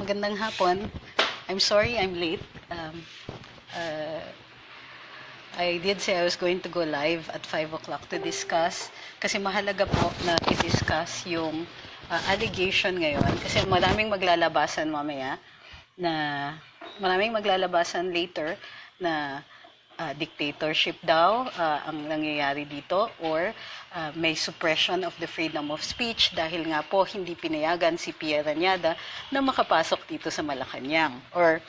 magandang hapon. I'm sorry I'm late. Uh, I did say I was going to go live at 5 o'clock to discuss kasi mahalaga po na i-discuss yung allegation ngayon kasi maraming maglalabasan mamaya na maraming maglalabasan later na dictatorship daw ang nangyayari dito or may suppression of the freedom of speech dahil nga po hindi pinayagan si Pia Ranada na makapasok dito sa Malacanang or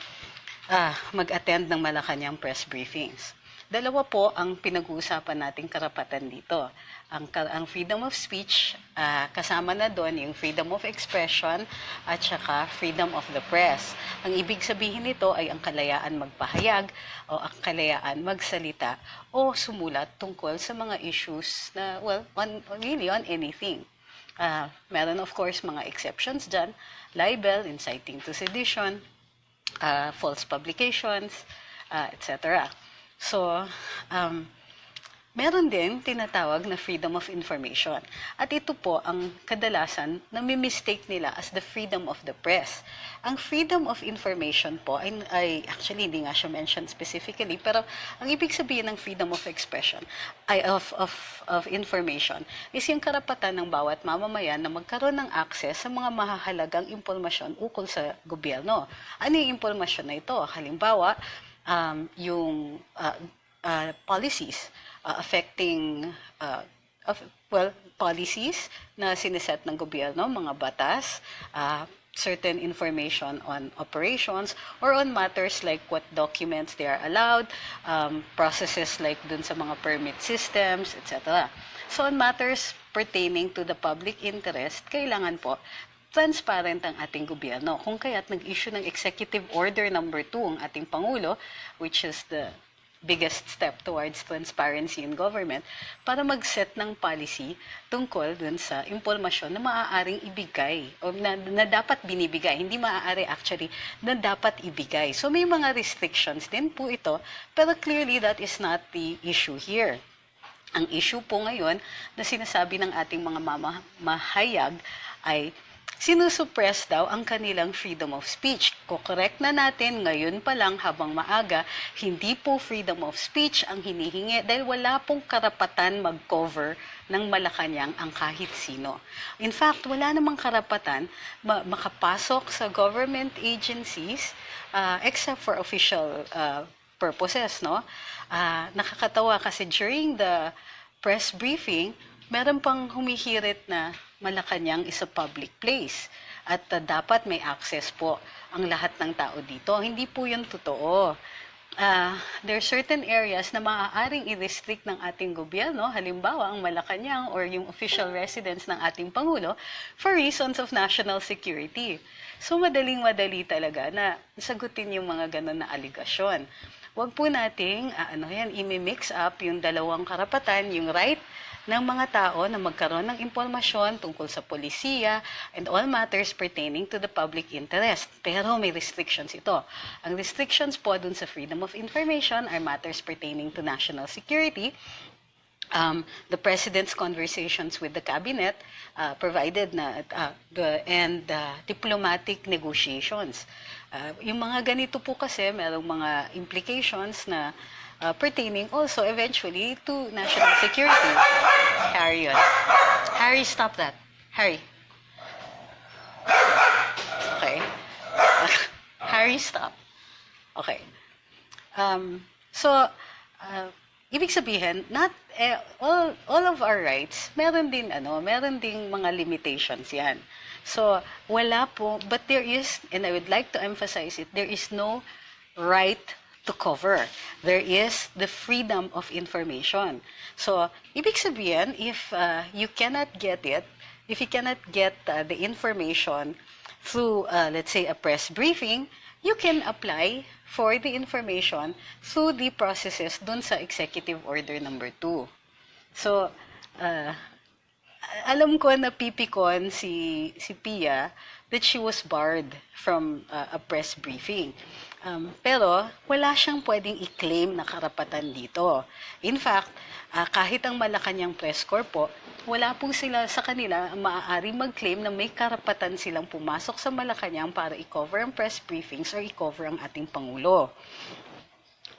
mag-attend ng Malacanang press briefings. Dalawa po ang pinag-uusapan nating karapatan dito. Ang freedom of speech, kasama na doon yung freedom of expression at saka freedom of the press. Ang ibig sabihin nito ay ang kalayaan magpahayag o ang kalayaan magsalita o sumulat tungkol sa mga issues na, well, really on anything. Meron of course mga exceptions dyan, libel, inciting to sedition, false publications, etc. So, meron din tinatawag na freedom of information. At ito po ang kadalasan na mistake nila as the freedom of the press. Ang freedom of information po ay actually hindi nga siya mentioned specifically, pero ang ibig sabihin ng freedom of expression, of information, is yung karapatan ng bawat mamamayan na magkaroon ng access sa mga mahahalagang impormasyon ukol sa gobyerno. Ano yung impormasyon na ito? Halimbawa, yung policies affecting policies na sineset ng gobyerno, mga batas, certain information on operations or on matters like what documents they are allowed, processes like dun sa mga permit systems, etc. So on matters pertaining to the public interest, kailangan po transparent ang ating gobyerno. Kung kaya't nag-issue ng Executive Order number 2 ang ating Pangulo, which is the biggest step towards transparency in government, para mag-set ng policy tungkol dun sa impormasyon na maaaring ibigay o na dapat binibigay. Hindi maaari actually, na dapat ibigay. So may mga restrictions din po ito, pero clearly that is not the issue here. Ang issue po ngayon na sinasabi ng ating mga mamahayag ay sinusuppress daw ang kanilang freedom of speech. Correct na natin ngayon pa lang habang maaga, hindi po freedom of speech ang hinihingi dahil wala pong karapatan mag-cover ng Malacanang ang kahit sino. In fact, wala namang karapatan makapasok sa government agencies except for official purposes, no? Nakakatawa kasi during the press briefing, meron pang humihirit na Malacanang is a public place at dapat may access po ang lahat ng tao dito. Hindi po yun totoo. There are certain areas na maaaring i-restrict ng ating gobyerno, halimbawa ang Malacanang or yung official residence ng ating Pangulo for reasons of national security. So madaling-madali talaga na sagutin yung mga ganun na aligasyon. Huwag po nating i-mix up yung dalawang karapatan, yung right ng mga tao na magkaroon ng impormasyon tungkol sa polisiya and all matters pertaining to the public interest. Pero may restrictions ito. Ang restrictions po dun sa freedom of information are matters pertaining to national security, the President's conversations with the Cabinet, provided na, and diplomatic negotiations. Yung mga ganito po kasi, merong mga implications na pertaining also eventually to national security. Harry yun. Harry, stop that. Harry. Okay. Harry, stop. Okay. Ibig sabihin, not all of our rights, meron ding mga limitations yan. So, wala po, but there is, and I would like to emphasize it, there is no right to cover. There is the freedom of information. So, ibig sabihin, if you cannot get it, if you cannot get the information through, let's say, a press briefing, you can apply for the information through the processes dun sa Executive Order number 2. So, alam ko na pipikon si Pia that she was barred from a press briefing. Pero wala siyang pwedeng i-claim na karapatan dito. In fact, kahit ang Malacanang Press Corps po, wala po sila sa kanila maaaring mag-claim na may karapatan silang pumasok sa Malacanang para i-cover ang press briefings or i-cover ang ating Pangulo.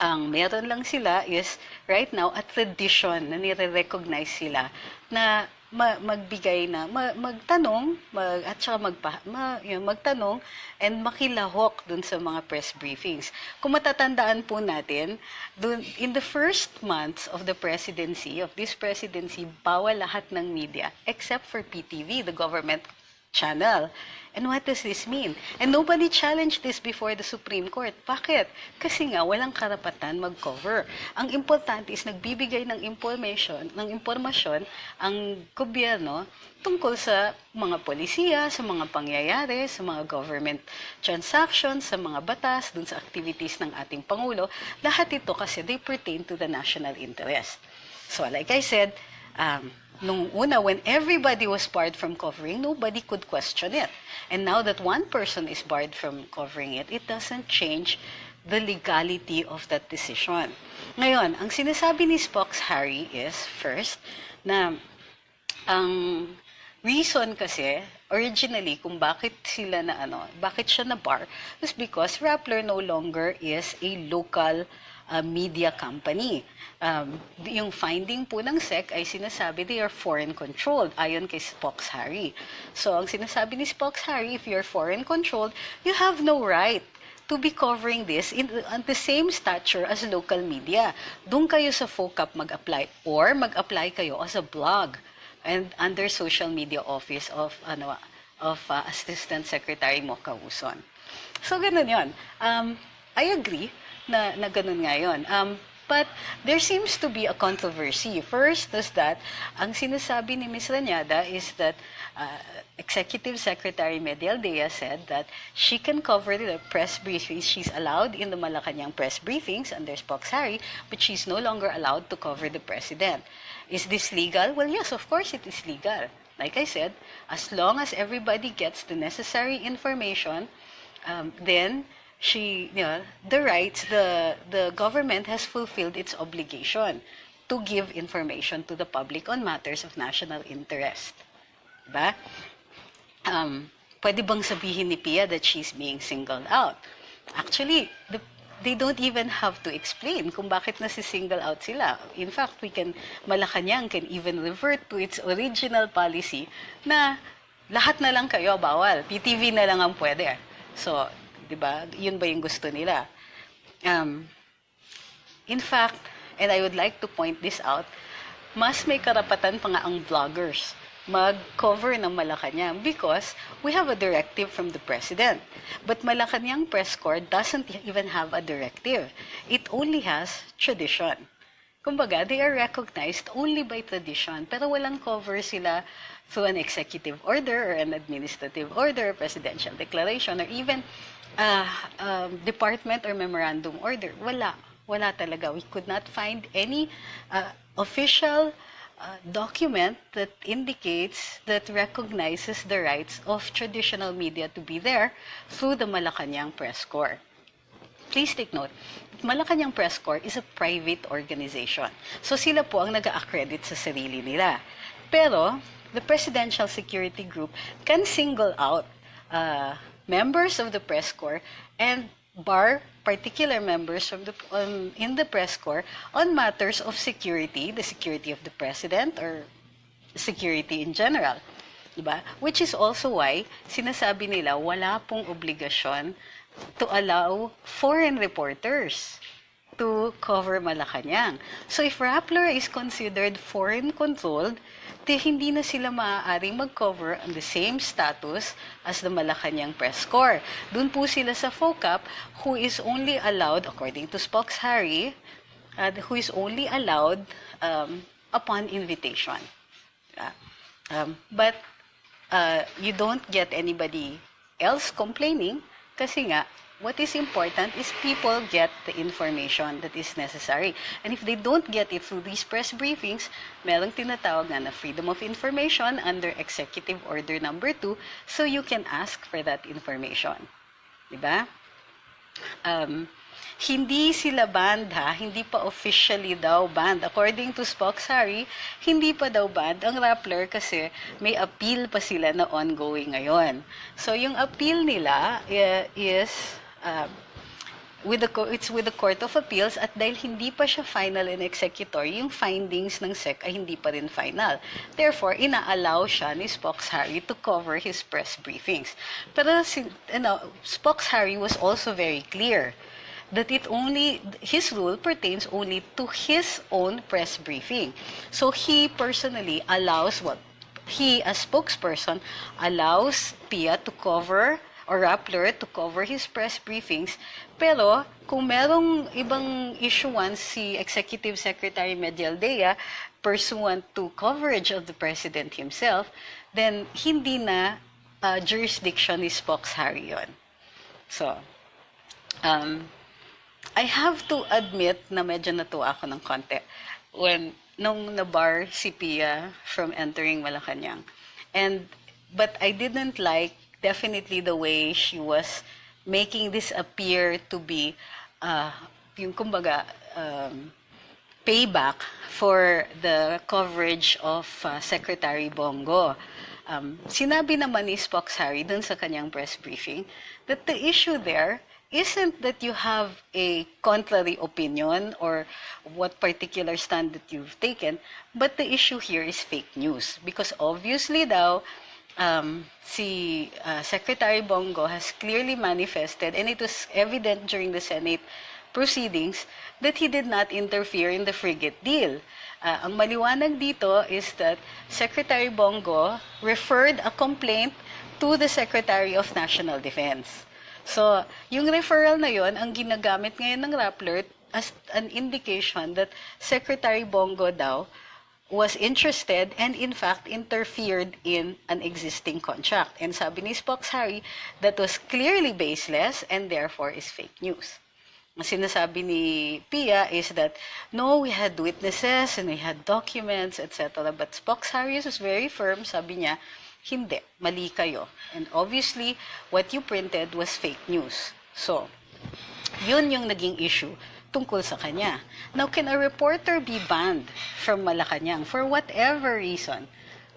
Ang meron lang sila is right now a tradition na nire-recognize sila na magbigay na magtanong at saka magtanong and makilahok dun sa mga press briefings. Kung matatandaan po natin, in the first months of the presidency, of this presidency, bawal lahat ng media except for PTV, the government channel. And what does this mean? And nobody challenged this before the Supreme Court. Bakit? Kasi nga walang karapatan mag-cover. Ang importante is nagbibigay ng impormasyon ang gobyerno tungkol sa mga polisiya, sa mga pangyayari, sa mga government transactions, sa mga batas, dun sa activities ng ating Pangulo. Lahat ito kasi they pertain to the national interest. So like I said, nung una, when everybody was barred from covering, nobody could question it. And now that one person is barred from covering it, it doesn't change the legality of that decision. Ngayon, ang sinasabi ni Spock's Harry is, first, na ang reason kasi, originally, kung bakit siya na-bar, is because Rappler no longer is a local media company. Yung finding po ng SEC ay sinasabi they are foreign-controlled, ayon kay Spock's Harry. So, ang sinasabi ni Spock's Harry, if you're foreign-controlled, you have no right to be covering this on the same stature as local media. Doon kayo sa FOCAP mag-apply or mag-apply kayo as a blog and under social media office of Assistant Secretary Mocha Uson. So, ganun yun. I agree na ganun nga yun. But there seems to be a controversy. First is that, ang sinasabi ni Ms. Ranada is that Executive Secretary Medial Dea said that she can cover the press briefings. She's allowed in the Malacanang press briefings under Spock's Harry, but she's no longer allowed to cover the President. Is this legal? Well, yes, of course it is legal. Like I said, as long as everybody gets the necessary information, then the government has fulfilled its obligation to give information to the public on matters of national interest. Diba? Pwede bang sabihin ni Pia that she's being singled out? Actually, they don't even have to explain kung bakit nasi-single out sila. In fact, Malacanang can even revert to its original policy na lahat na lang kayo bawal. PTV na lang ang pwede. So, diba? Yun ba yung gusto nila? In fact, and I would like to point this out, mas may karapatan pa nga ang vloggers mag-cover ng Malacanang because we have a directive from the President. But Malacanang Press Corps doesn't even have a directive. It only has tradition. Kumbaga, they are recognized only by tradition, pero walang cover sila through an executive order or an administrative order, presidential declaration, or even department or memorandum order. Wala talaga. We could not find any official document that indicates, that recognizes the rights of traditional media to be there through the Malacanang Press Corps. Please take note, Malacanang Press Corps is a private organization. So sila po ang nag-accredit sa sarili nila. Pero, the Presidential Security Group can single out members of the press corps and bar particular members from in the press corps on matters of security, the security of the president or security in general. Diba? Which is also why sinasabi nila wala pong obligasyon to allow foreign reporters to cover Malacanang. So if Rappler is considered foreign-controlled, hindi na sila maaaring mag-cover on the same status as the Malacanang Press Corps. Doon po sila sa FOCAP, who is only allowed, according to Spock's Harry, who is only allowed upon invitation. But you don't get anybody else complaining kasi nga, what is important is people get the information that is necessary. And if they don't get it through these press briefings, merong tinatawag na Freedom of Information under Executive Order number 2, so you can ask for that information. Diba? um, hindi sila banned ha, hindi pa officially daw banned. According to Spoksary, hindi pa daw banned ang Rappler kasi may appeal pa sila na ongoing ngayon. So yung appeal nila is it's with the Court of Appeals at dahil hindi pa siya final and executory, yung findings ng SEC ay hindi pa rin final. Therefore, ina-allow siya ni Spoksary to cover his press briefings. Pero Spoksary was also very clear that his rule pertains only to his own press briefing. So he personally he as spokesperson allows Pia to cover or Rappler to cover his press briefings. Pero kung merong ibang issuance si Executive Secretary Medialdea pursuant to coverage of the President himself, then hindi na jurisdiction ni Spoksary yun. So, I have to admit na medyo natuwa ako ng konti nung nabar si Pia from entering Malacanang. But I didn't like definitely the way she was making this appear to be yung kumbaga payback for the coverage of Secretary Bongo. Sinabi naman ni Spoksary dun sa kanyang press briefing that the issue there isn't that you have a contrary opinion or what particular stand that you've taken, but the issue here is fake news. Because obviously daw, si Secretary Bongo has clearly manifested, and it was evident during the Senate proceedings, that he did not interfere in the frigate deal. Ang maliwanag dito is that Secretary Bongo referred a complaint to the Secretary of National Defense. So, yung referral na yon ang ginagamit ngayon ng Rappler as an indication that Secretary Bongo daw was interested and in fact interfered in an existing contract. And sabi ni Spoksary, that was clearly baseless and therefore is fake news. Ang sinasabi ni Pia is that, no, we had witnesses and we had documents, etc. But Spoksary was very firm, sabi niya, hindi, mali kayo. And obviously, what you printed was fake news. So, yun yung naging issue tungkol sa kanya. Now, can a reporter be banned from Malacanang for whatever reason?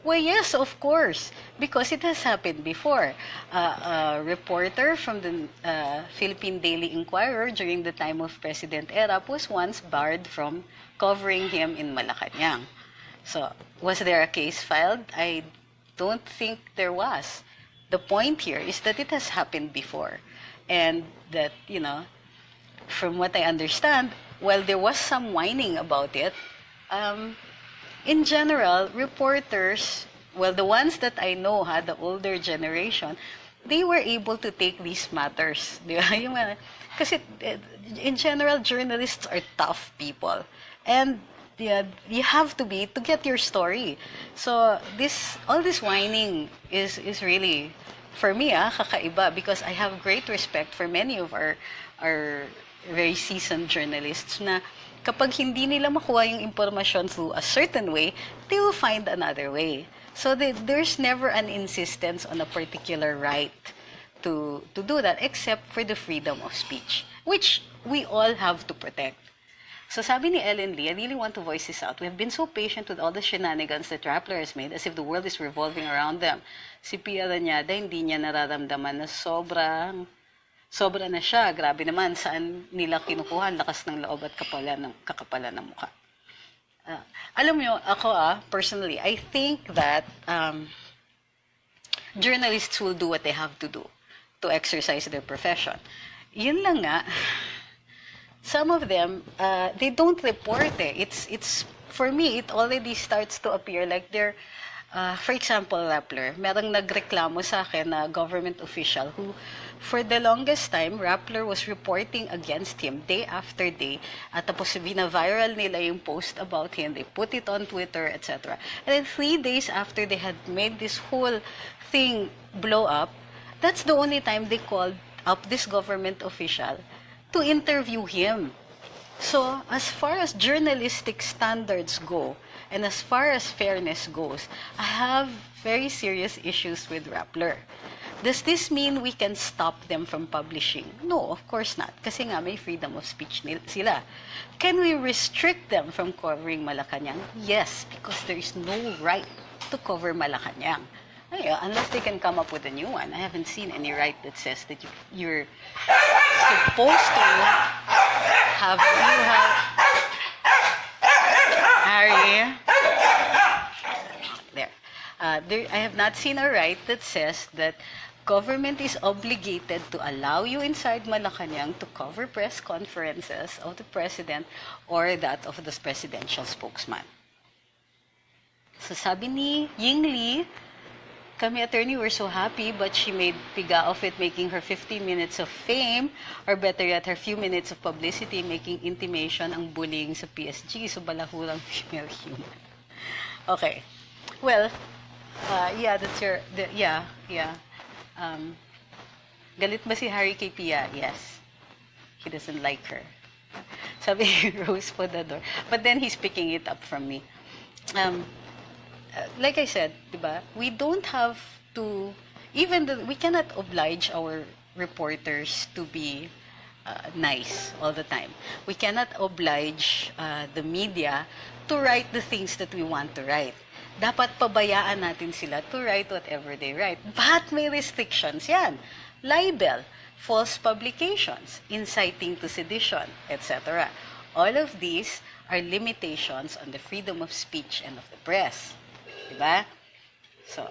Well, yes, of course, because it has happened before. A reporter from the Philippine Daily Inquirer during the time of President Erap was once barred from covering him in Malacanang. So, was there a case filed? I don't think there was. The point here is that it has happened before. And that, from what I understand, while there was some whining about it, in general, reporters, well, the ones that I know, the older generation, they were able to take these matters. Kasi in general, journalists are tough people. And you have to be to get your story. So all this whining is really, for me, kakaiba, because I have great respect for many of our very seasoned journalists na kapag hindi nila makuha yung impormasyon through a certain way, they will find another way. So there's never an insistence on a particular right to do that, except for the freedom of speech, which we all have to protect. So sabi ni Ellen Lee, I really want to voice this out. We have been so patient with all the shenanigans that Rappler has made as if the world is revolving around them. Si Pia Ranada, hindi niya nararamdaman na sobra na siya. Grabe naman, saan nila kinukuha ang lakas ng loob at kakapalan ng mukha. Alam mo, ako personally, I think that journalists will do what they have to do to exercise their profession. Yun lang nga, some of them, they don't report It's for me, it already starts to appear like they're, for example, Rappler, merong nagreklamo sa akin na government official who, for the longest time, Rappler was reporting against him day after day, at tapos bina-viral nila yung post about him, they put it on Twitter, etc. And then 3 days after they had made this whole thing blow up, that's the only time they called up this government official to interview him. So, as far as journalistic standards go, and as far as fairness goes, I have very serious issues with Rappler. Does this mean we can stop them from publishing? No, of course not. Kasi nga may freedom of speech sila. Can we restrict them from covering Malacanang? Yes, because there is no right to cover Malacanang. Unless they can come up with a new one. I haven't seen any right that says that you're supposed to have Harry. There. I have not seen a right that says that government is obligated to allow you inside Malacanang to cover press conferences of the president or that of the presidential spokesman. So sabi ni Ying Li, kami attorney were so happy, but she made piga of it, making her 15 minutes of fame, or better yet, her few minutes of publicity, making intimation ang bullying sa PSG, so balahurang female human. Okay. Well, yeah, that's your, yeah. Galit ba si Harry kay Pia? Yes. He doesn't like her. Sabi Rose Podador. But then he's picking it up from me. Like I said, diba, we don't have to, we cannot oblige our reporters to be nice all the time. We cannot oblige the media to write the things that we want to write. Dapat pabayaan natin sila to write whatever they write. But may restrictions yan. Libel, false publications, inciting to sedition, etc. All of these are limitations on the freedom of speech and of the press. Diba? So,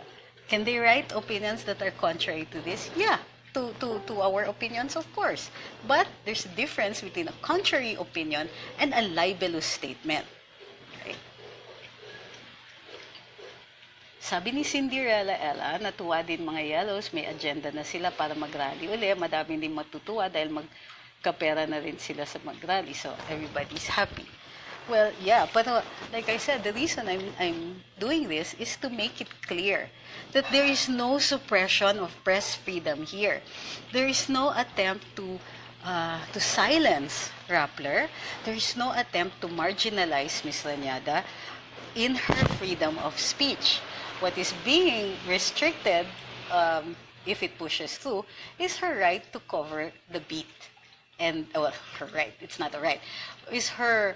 can they write opinions that are contrary to this? Yeah, to our opinions, of course. But there's a difference between a contrary opinion and a libelous statement. Okay? Sabi ni Cinderella Ella, natuwa din mga yellows, may agenda na sila para mag-rally uli. Madaming din matutuwa dahil magkapera na rin sila sa mag-rally. So, everybody's happy. Well, yeah, but like I said, the reason I'm doing this is to make it clear that there is no suppression of press freedom here. There is no attempt to silence Rappler. There is no attempt to marginalize Ms. Ranada in her freedom of speech. What is being restricted, if it pushes through, is her right to cover the beat. And, well, her right, it's not a right, is her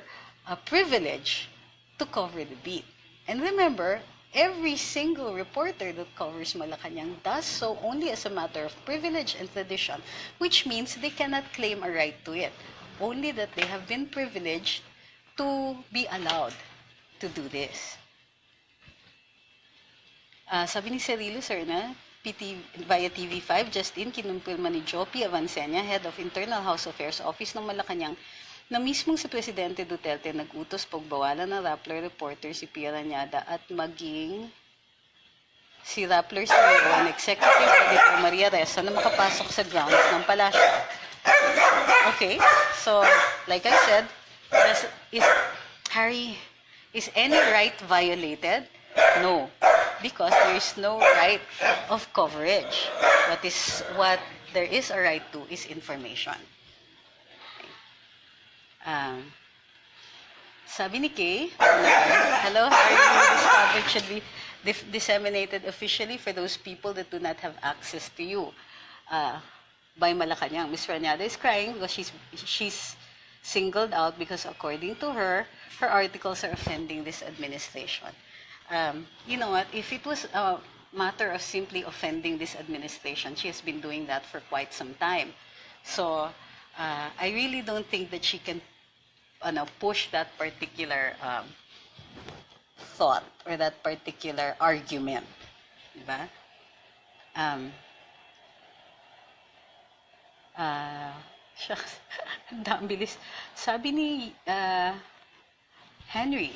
privilege to cover the beat. And remember, every single reporter that covers Malacanang does so only as a matter of privilege and tradition, which means they cannot claim a right to it. Only that they have been privileged to be allowed to do this. Sabi ni Cirilo Serna, via TV5, just in, kinumpirma ni Jopi Avancenia, Head of Internal House Affairs Office ng Malacanang, na mismong si Presidente Duterte nag-utos pagbawalan ng Rappler reporter si Pia Ranada at maging si Rappler CEO and Executive Editor Maria Ressa na makapasok sa grounds ng palasyo. Okay, so like I said, is any right violated? No, because there is no right of coverage. What there is a right to is information. Sabi ni Kay, hello, how are you? This topic should be disseminated officially for those people that do not have access to you. By Malacanang, Ms. Ranada is crying because she's singled out because according to her articles are offending this administration. You know what, if it was a matter of simply offending this administration, she has been doing that for quite some time. So, I really don't think that she can push that particular thought or that particular argument. Diba? Shucks, bilis. Sabi ni Henry,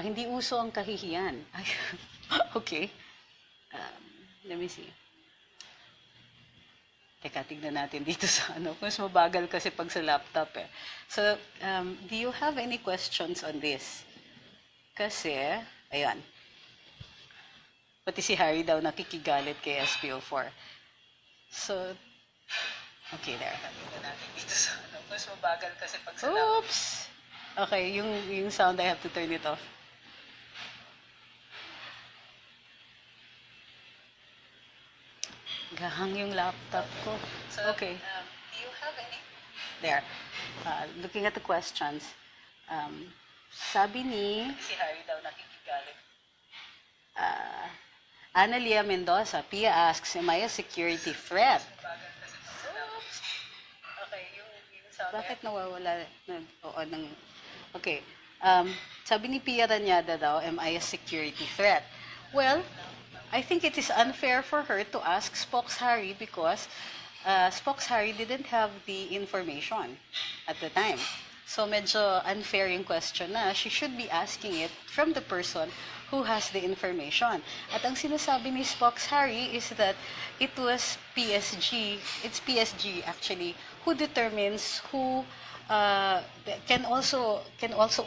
hindi uso ang kahihiyan. Okay. Let me see. Teka, tignan natin dito sa mas mabagal kasi pag sa laptop eh. So, do you have any questions on this? Kasi, ayan. Pati si Harry daw nakikigalit kay SPO4. So, okay, there. Tignan natin dito sa mas mabagal kasi pag sa laptop. Oops! Okay, yung sound, I have to turn it off. Gahang yung laptop ko. Okay. Do you have any? There. Looking at the questions. Sabi ni Si Harry daw nakikigalit. Analia Mendoza, Pia asks, am I a security threat? Okay, yung sabi. Bakit nawawala? Okay. Sabi ni Pia Ranada daw, am I a security threat? Well, I think it is unfair for her to ask Spokes Harry because Spokes Harry didn't have the information at the time. So medyo unfair yung question na. She should be asking it from the person who has the information. At ang sinasabi ni Spokes Harry is that it was PSG, it's PSG actually, who determines who can also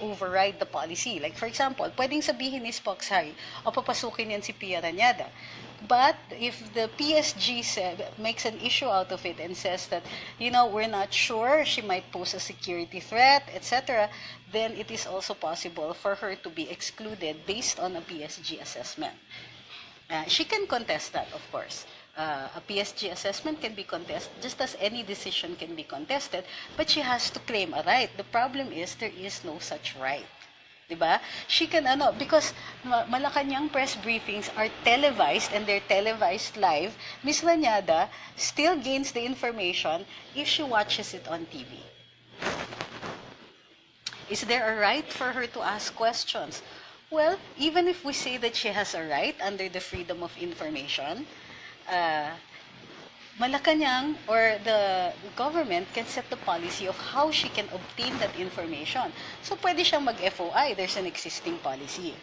override the policy. Like for example, pwedeng sabihin ni Spokes Harry, o papasukin yan si Pia Ranada. But if the PSG makes an issue out of it and says that, we're not sure, she might pose a security threat, etc., then it is also possible for her to be excluded based on a PSG assessment. She can contest that, of course. A PSG assessment can be contested just as any decision can be contested, but she has to claim a right. The problem is there is no such right. Diba? She can, because Malacanang press briefings are televised and they're televised live, Ms. Ranada still gains the information if she watches it on TV. Is there a right for her to ask questions? Well, even if we say that she has a right under the Freedom of Information, Malacanang or the government can set the policy of how she can obtain that information. So, pwede siyang mag-FOI. There's an existing policy.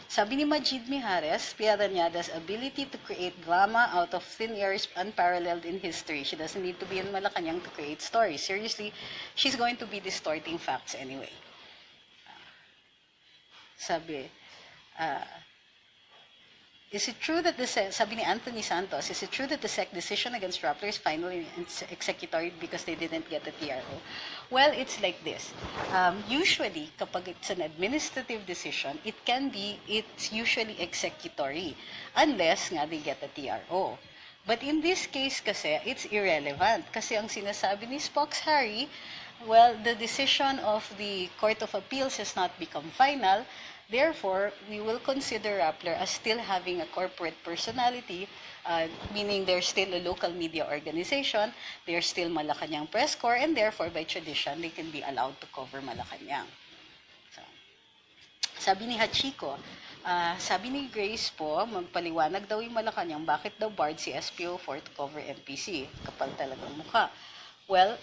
Sabi ni Majid Mijares, Pia Ranada's ability to create drama out of thin air is unparalleled in history. She doesn't need to be in Malacanang to create stories. Seriously, she's going to be distorting facts anyway. Sabi, is it true that sabi ni Anthony Santos, is it true that the SEC decision against Rappler is finally executory because they didn't get the TRO? Well, it's like this. Usually, kapag it's an administrative decision, it's usually executory unless nga they get the TRO. But in this case kasi, it's irrelevant. Kasi ang sinasabi ni Spokes Harry, well, the decision of the Court of Appeals has not become final. Therefore, we will consider Rappler as still having a corporate personality, meaning they're still a local media organization, they're still Malacanang Press Corps, and therefore, by tradition, they can be allowed to cover Malacanang. So, sabi ni Hachiko, sabi ni Grace po, magpaliwanag daw yung Malacanang, bakit daw barred si SPO4 to cover MPC? Kapal talagang mukha. Well,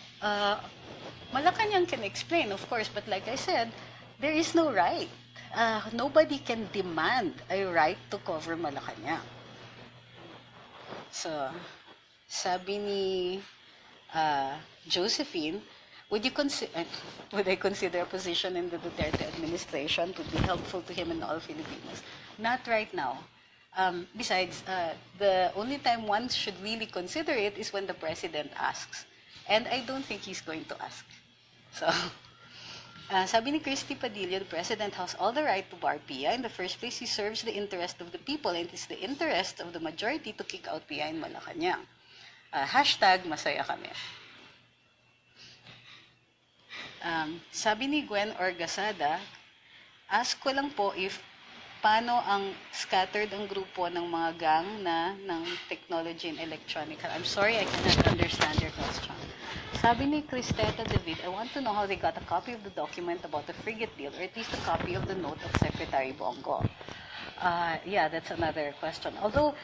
Malacanang can explain, of course, but like I said, there is no right. Nobody can demand a right to cover Malacanang. So, sabi ni Josephine, would I consider a position in the Duterte administration to be helpful to him and all Filipinos? Not right now. Besides, the only time one should really consider it is when the president asks. And I don't think he's going to ask. So, sabi ni Christy Padilla, the President has all the right to bar Pia. In the first place, he serves the interest of the people, and it is the interest of the majority to kick out Pia in Malacanang. Hashtag masaya kami. Sabi ni Gwen Orgasada, ask ko lang po if paano ang scattered ang grupo ng mga gang ng technology and electronic. I'm sorry, I cannot understand your question. Sabi ni Cristeta David, I want to know how they got a copy of the document about the frigate deal, or at least a copy of the note of Secretary Bongo. Yeah, that's another question. Although,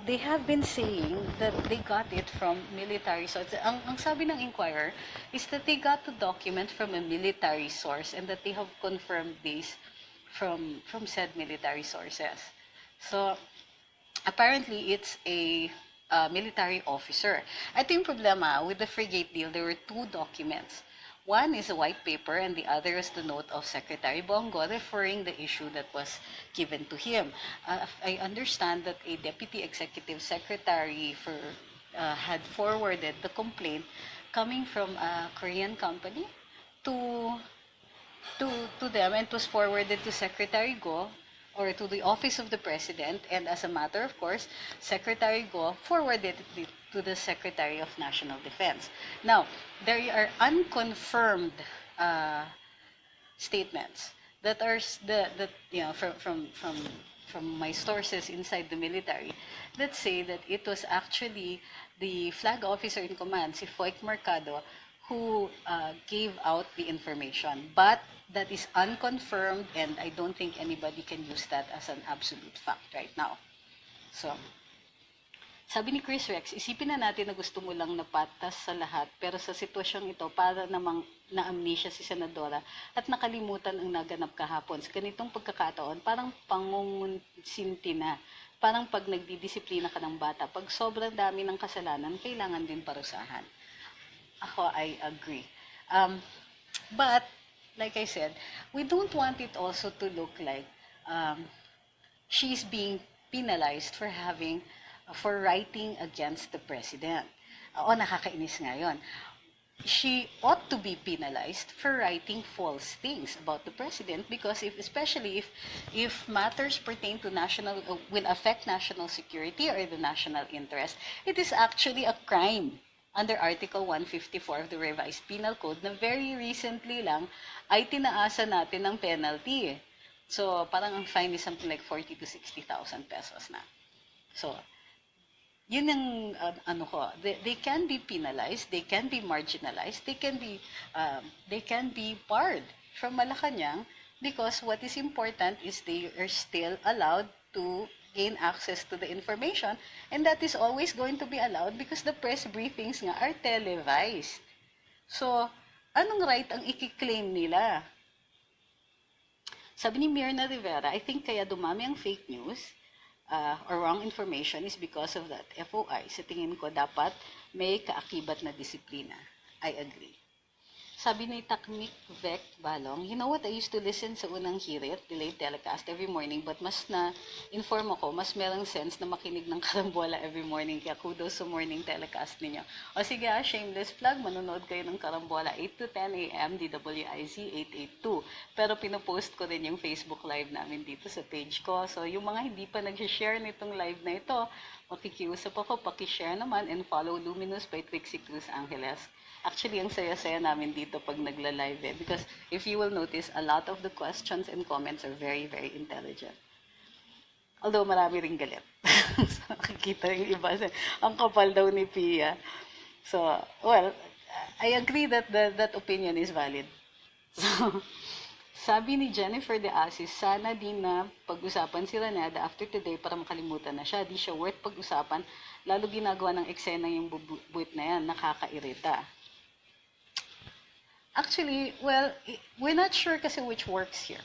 they have been saying that they got it from military sources. Ang sabi ng Inquirer is that they got the document from a military source and that they have confirmed this from said military sources. So, apparently, it's a military officer. Ito yung problema. With the frigate deal, there were two documents. One is a white paper and the other is the note of Secretary Bongo referring the issue that was given to him. I understand that a deputy executive secretary had forwarded the complaint coming from a Korean company to them, and it was forwarded to Secretary Go, or to the office of the President, and as a matter of course, Secretary Go forwarded it to the Secretary of National Defense. Now, there are unconfirmed statements that are from my sources inside the military that say that it was actually the flag officer in command, si Foyk Mercado, who gave out the information. But that is unconfirmed, and I don't think anybody can use that as an absolute fact right now. So, sabi ni Chris Rex, isipin na natin na gusto mo lang napatas sa lahat, pero sa sitwasyong ito, para namang na-amnesia si Senadora at nakalimutan ang naganap kahapon. Sa ganitong pagkakataon, parang pangungunsinti na. Parang pag nagdidisiplina ka ng bata, pag sobrang dami ng kasalanan, kailangan din parusahan. Ako, I agree. But, like I said, we don't want it also to look like she's being penalized for writing against the president. Nakakainis nga yun. She ought to be penalized for writing false things about the president, because especially if matters pertain to will affect national security or the national interest, it is actually a crime under Article 154 of the Revised Penal Code na very recently lang ay tinaasa natin ng penalty. So, parang ang fine is something like 40 to 60,000 pesos na. So, yun ang they can be penalized, they can be marginalized, they can be barred from Malacanang, because what is important is they are still allowed to gain access to the information, and that is always going to be allowed because the press briefings nga are televised. So, anong right ang ikiklaim nila? Sabi ni Mirna Rivera, I think kaya dumami ang fake news or wrong information is because of that FOI. Sa tingin ko, dapat may kaakibat na disiplina. I agree. Sabi ni Takmik Vec Balong, you know what, I used to listen sa unang hirit, delayed telecast every morning, but mas na-inform ako, mas merong sense na makinig ng karambola every morning, kaya kudos sa morning telecast ninyo. O sige, shameless plug, manonood kayo ng karambola 8 to 10 a.m. DWIZ 882. Pero pinopost ko rin yung Facebook live namin dito sa page ko. So yung mga hindi pa nag-share nitong live na ito, makikiusap ako, pakishare naman and follow Luminous by Trixie Cruz-Angeles. Actually, ang saya-saya namin dito pag nagla-live because if you will notice, a lot of the questions and comments are very, very intelligent. Although marami ring galit. So, nakikita yung iba. Ang kapal daw ni Pia. So, well, I agree that that opinion is valid. So, sabi ni Jennifer De Asis, sana di na pag-usapan si Ranada after today para makalimutan na siya. Di siya worth pag-usapan. Lalo ginagawa ng eksena yung buwit na yan. Nakakairita. Actually, well, we're not sure kasi which works here.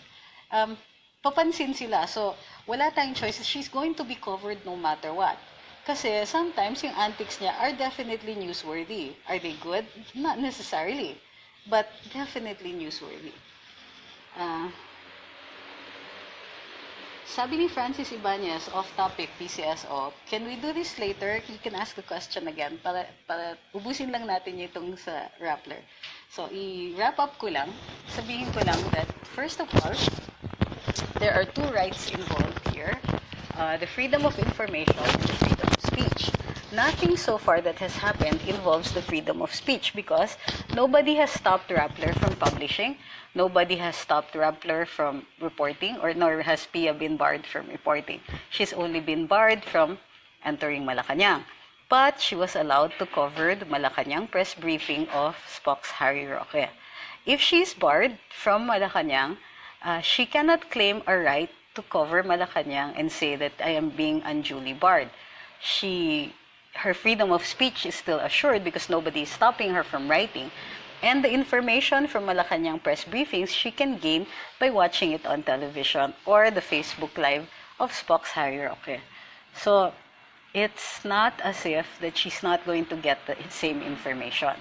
Papansin sila. So, wala tayong choices. She's going to be covered no matter what. Kasi sometimes yung antics niya are definitely newsworthy. Are they good? Not necessarily. But definitely newsworthy. Sabi ni Francis Ibanez, off-topic, PCSO, can we do this later? You can ask the question again para ubusin lang natin itong sa Rappler. So, i-wrap up ko lang. Sabihin ko lang that, first of all, there are two rights involved here. The freedom of information and the freedom of speech. Nothing so far that has happened involves the freedom of speech because nobody has stopped Rappler from publishing. Nobody has stopped Rappler from reporting, or nor has Pia been barred from reporting. She's only been barred from entering Malacanang. But she was allowed to cover the Malacanang press briefing of Spock's Harry Roque. If she's barred from Malacanang, she cannot claim a right to cover Malacanang and say that I am being unduly barred. Her freedom of speech is still assured because nobody is stopping her from writing. And the information from Malacanang press briefings she can gain by watching it on television or the Facebook Live of Spock's Harry Roque. So, it's not as if that she's not going to get the same information.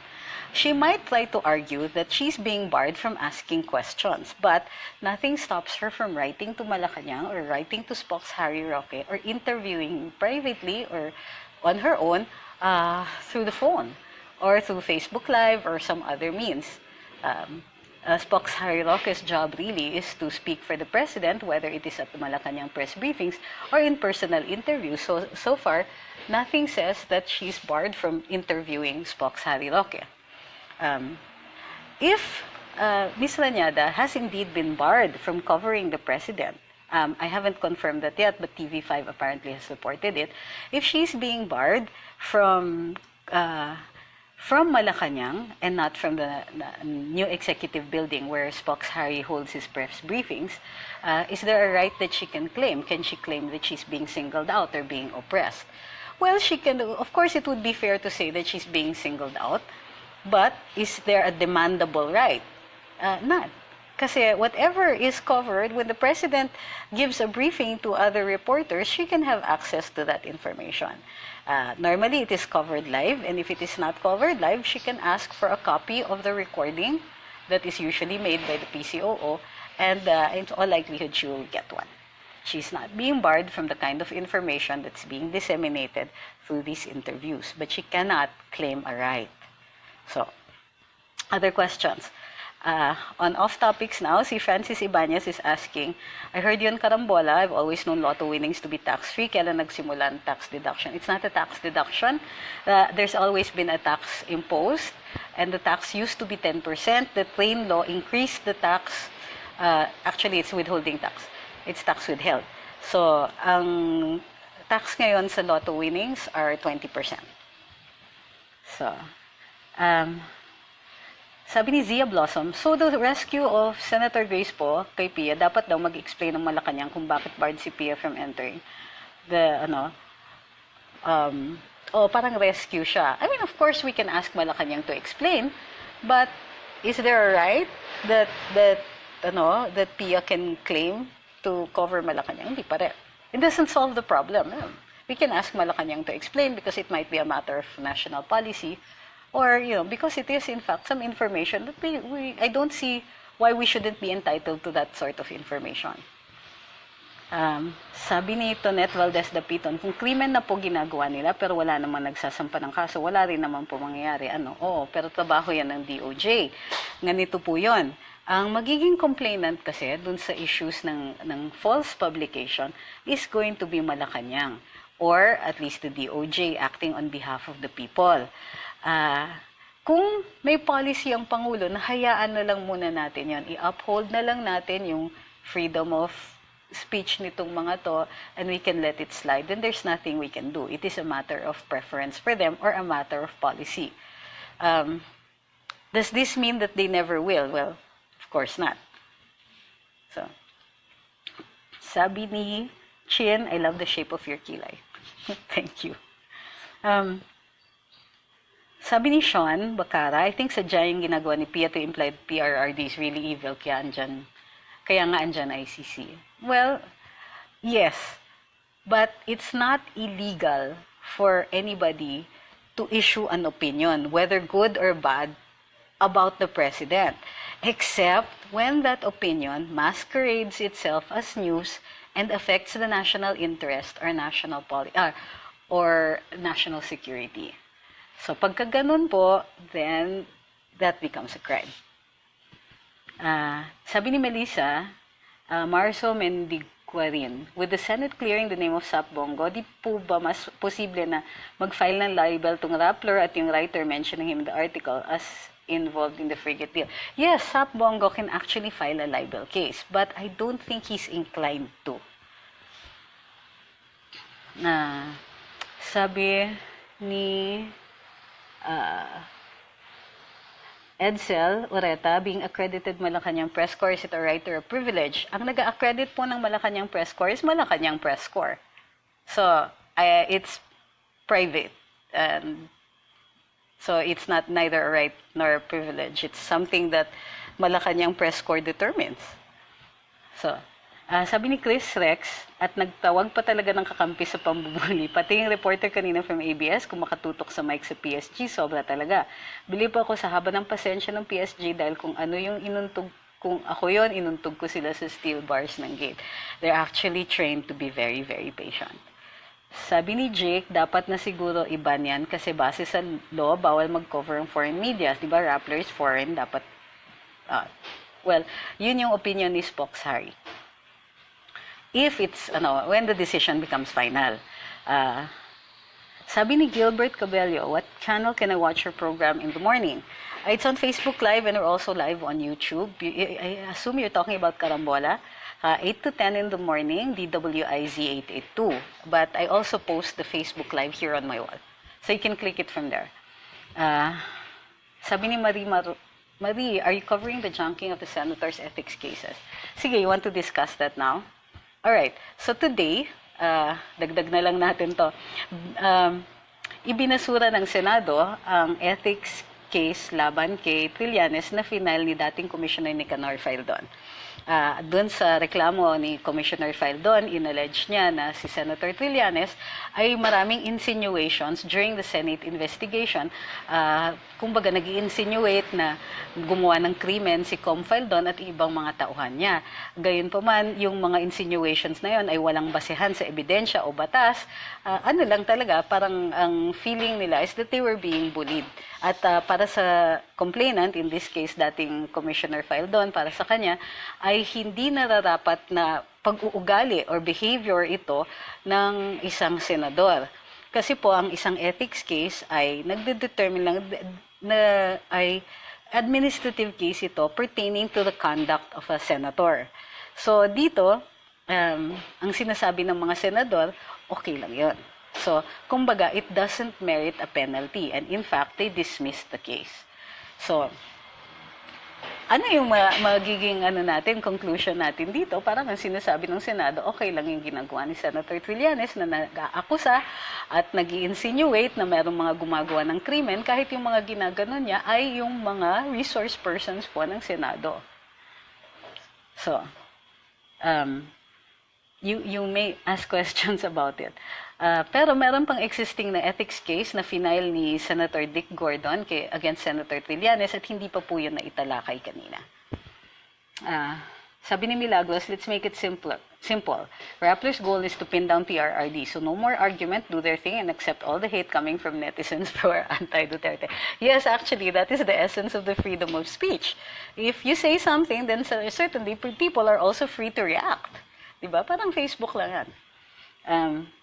She might try to argue that she's being barred from asking questions, but nothing stops her from writing to Malacanang or writing to Spock's Harry Roque or interviewing privately or on her own through the phone or through Facebook Live or some other means. Spock's Harry Roque's job really is to speak for the president, whether it is at the Malacanang press briefings or in personal interviews. So far, nothing says that she's barred from interviewing Spock's Harry Roque. If Ms. Ranada has indeed been barred from covering the president, I haven't confirmed that yet, but TV5 apparently has reported it. If she's being barred from Malacanang and not from the new executive building where Spock's Harry holds his press briefings, is there a right that she can claim? Can she claim that she's being singled out or being oppressed? Well, she can. Of course, it would be fair to say that she's being singled out, but is there a demandable right? None. Kasi whatever is covered, when the president gives a briefing to other reporters, she can have access to that information. Normally, it is covered live, and if it is not covered live, she can ask for a copy of the recording that is usually made by the PCOO, and in all likelihood, she will get one. She's not being barred from the kind of information that's being disseminated through these interviews, but she cannot claim a right. So, other questions? On off topics now, si Francis Ibanez is asking, I heard yun karambola, I've always known lotto winnings to be tax-free. Kailan nagsimula ang tax deduction? It's not a tax deduction. There's always been a tax imposed, and the tax used to be 10%. The train law increased the tax. Actually, it's withholding tax. It's tax withheld. So, ang tax ngayon sa lotto winnings are 20%. So, sabi ni Zia Blossom, so the rescue of Senator Grace po kay Pia, dapat daw mag-explain ng Malacanang kung bakit barred si Pia from entering the, parang rescue siya. I mean, of course, we can ask Malacanang to explain, but is there a right that Pia can claim to cover Malacanang? Hindi pa rin. It doesn't solve the problem. We can ask Malacanang to explain because it might be a matter of national policy, or, because it is, in fact, some information that I don't see why we shouldn't be entitled to that sort of information. Sabi ni Tonet Valdez Dapiton, kung krimen na po ginagawa nila pero wala naman nagsasampa ng kaso, wala rin naman po mangyayari. Oo, pero trabaho yan ng DOJ. Ganito po yun. Ang magiging complainant kasi dun sa issues ng false publication is going to be Malacanang, or at least the DOJ acting on behalf of the people. Kung may policy ang Pangulo, hayaan na lang muna natin yon, i-uphold na lang natin yung freedom of speech nitong mga to, and we can let it slide, then there's nothing we can do. It is a matter of preference for them or a matter of policy. Does this mean that they never will? Well, of course not. So, sabi ni Chin, I love the shape of your kilay. Thank you. Sabi ni Sean Bacara, I think sadya yung ginagawa ni Pia to imply PRRD is really evil, kaya nga andyan ICC. Well, yes, but it's not illegal for anybody to issue an opinion, whether good or bad, about the president, except when that opinion masquerades itself as news and affects the national interest or national national security. So, pagka ganun po, then that becomes a crime. Sabi ni Melissa, Marso Mendiguarin, with the Senate clearing the name of Sap Bongo, di po ba mas posible na mag-file ng libel tong Rappler at yung writer mentioning him in the article as involved in the frigate deal? Yes, Sap Bongo can actually file a libel case, but I don't think he's inclined to. Sabi ni Edsel Oreta, being accredited Malacanang Press Corps, is it a right or a privilege? Ang nag-accredit po ng Malacanang Press Corps is Malacanang Press Corps. So, it's private. And so, it's not neither a right nor a privilege. It's something that Malacanang Press Corps determines. So, sabi ni Chris Rex, at nagtawag pa talaga ng kakampi sa pambubuli. Pati yung reporter kanina from ABS, kung makatutok sa mic sa PSG, sobra talaga. Bilib ako sa haba ng pasensya ng PSG dahil kung ano yung inuntog, kung ako yon, inuntog ko sila sa steel bars ng gate. They're actually trained to be very, very patient. Sabi ni Jake, dapat na siguro iba niyan kasi base sa law, bawal mag-cover ang foreign media. Diba, Rappler is foreign, dapat Ah, well, yun yung opinion ni Spock's Harry. If it's, when the decision becomes final. Sabi ni Gilbert Cabello, what channel can I watch your program in the morning? It's on Facebook Live and we're also live on YouTube. I assume you're talking about Karambola. 8 to 10 in the morning, DWIZ 882. But I also post the Facebook Live here on my wall. So you can click it from there. Sabi ni Marie, are you covering the junking of the senator's ethics cases? Sige, you want to discuss that now? Alright, so today, dagdag na lang natin to. Ibinasura ng Senado ang ethics case laban kay Trillanes na final ni dating Commissioner Nicanor Faildon. Doon sa reklamo ni Commissioner Faildon, inallege niya na si Senator Trillanes ay maraming insinuations during the Senate investigation. Kumbaga, nag-i-insinuate na gumawa ng krimen si Com Faildon at ibang mga tauhan niya. Gayunpaman, yung mga insinuations na yon ay walang basehan sa ebidensya o batas. Ano lang talaga, parang ang feeling nila is that they were being bullied. At para sa complainant, in this case, dating Commissioner Faildon, para sa kanya, ay hindi nararapat na pag-uugali or behavior ito ng isang senador. Kasi po, ang isang ethics case ay nagde-determine lang na ay administrative case ito pertaining to the conduct of a senator. So, dito, ang sinasabi ng mga senador, okay lang yun. So, kumbaga, it doesn't merit a penalty. And in fact, they dismissed the case. So, ano yung magiging conclusion natin dito? Parang ang sinasabi ng Senado, okay lang yung ginagawa ni Senator Trillanes na nag-aakusa at nag-i-insinuate na mayroong mga gumagawa ng krimen kahit yung mga ginaganon niya ay yung mga resource persons po ng Senado. So, you may ask questions about it. Pero meron pang existing na ethics case na final ni Senator Dick Gordon against Senator Trillanes at hindi pa po yun na italakay kanina. Sabi ni Milagros, let's make it simple. Rappler's goal is to pin down PRRD, so no more argument, do their thing, and accept all the hate coming from netizens who are anti-Duterte. Yes, actually, that is the essence of the freedom of speech. If you say something, then certainly people are also free to react. Diba? Parang Facebook lang yan.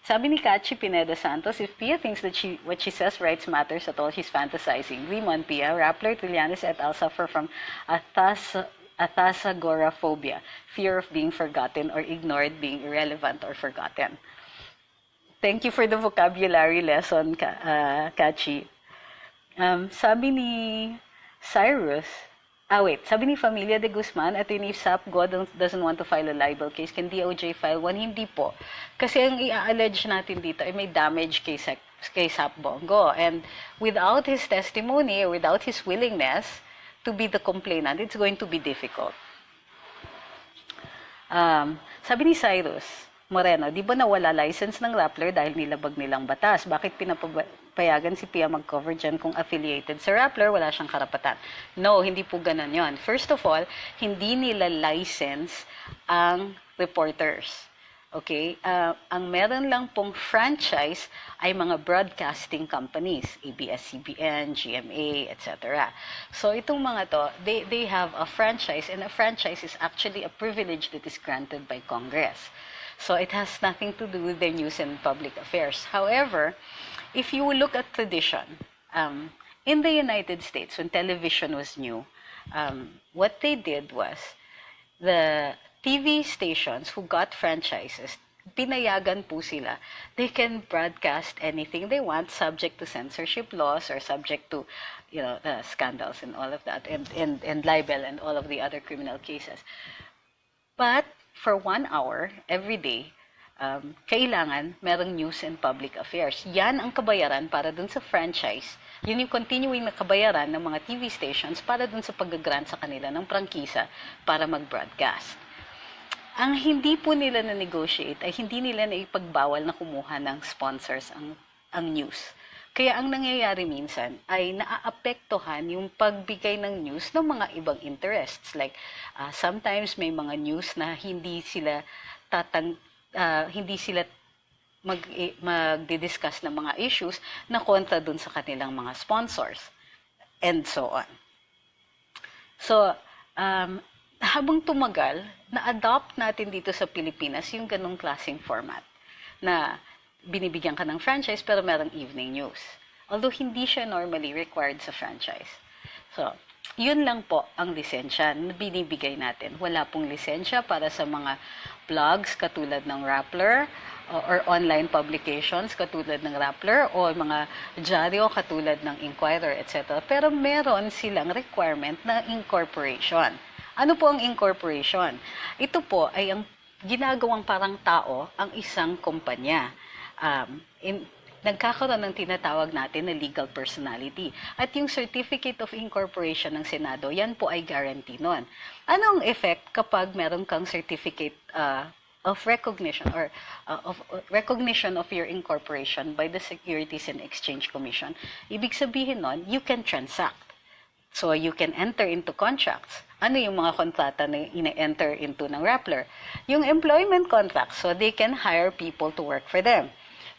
Sabi ni Kachi Pineda Santos, if Pia thinks that what she says rights matters at all, she's fantasizing. Limon Pia, Rappler, Trillanes et al. Suffer from athasagoraphobia, fear of being forgotten or ignored, being irrelevant or forgotten. Thank you for the vocabulary lesson, Kachi. Sabi ni Cyrus, sabi ni Familia de Guzman, at if SAPGO doesn't want to file a libel case, can DOJ file one? Hindi po. Kasi ang i-allege natin dito ay may damage kay SAPBongo. And without his testimony, or without his willingness to be the complainant, it's going to be difficult. Sabi ni Cyrus Moreno, di ba nawala license ng Rappler dahil nilabag nilang batas? Bakit pinapayagan si Pia mag-cover dyan kung affiliated sa Rappler, wala siyang karapatan? No, hindi po ganun yon. First of all, hindi nila license ang reporters. Okay? Ang meron lang pong franchise ay mga broadcasting companies, ABS-CBN, GMA, etc. So itong mga to, they have a franchise, and a franchise is actually a privilege that is granted by Congress. So it has nothing to do with their news and public affairs. However, if you look at tradition, in the United States, when television was new, what they did was the TV stations who got franchises, pinayagan po sila. They can broadcast anything they want, subject to censorship laws or subject to, scandals and all of that, and libel and all of the other criminal cases. But for 1 hour every day, kailangan merong news and public affairs. Yan ang kabayaran para dun sa franchise. Yun yung continuing na kabayaran ng mga TV stations para dun sa pag-grant sa kanila ng prangkisa para mag-broadcast. Ang hindi po nila na-negotiate ay hindi nila na ipagbawal na kumuha ng sponsors ang news. Kaya ang nangyayari minsan ay naaapektuhan yung pagbigay ng news ng mga ibang interests. Like, sometimes may mga news na hindi sila magdi-discuss ng mga issues na kontra dun sa kanilang mga sponsors. And so on. So, habang tumagal, na-adopt natin dito sa Pilipinas yung ganong klaseng format na binibigyan ka ng franchise pero merong evening news. Although hindi siya normally required sa franchise. So, yun lang po ang lisensya na binibigay natin. Wala pong lisensya para sa mga blogs katulad ng Rappler or online publications katulad ng Rappler o mga dyaryo katulad ng Inquirer, etc. Pero meron silang requirement na incorporation. Ano po ang incorporation? Ito po ay ang ginagawang parang tao ang isang kumpanya. Nagkakaroon ng tinatawag natin na legal personality. At yung Certificate of Incorporation ng Senado, yan po ay guarantee nun. Anong effect kapag meron kang certificate of recognition or of recognition of your incorporation by the Securities and Exchange Commission? Ibig sabihin nun, you can transact. So, you can enter into contracts. Ano yung mga kontrata na ina-enter into ng Rappler? Yung employment contracts, so they can hire people to work for them.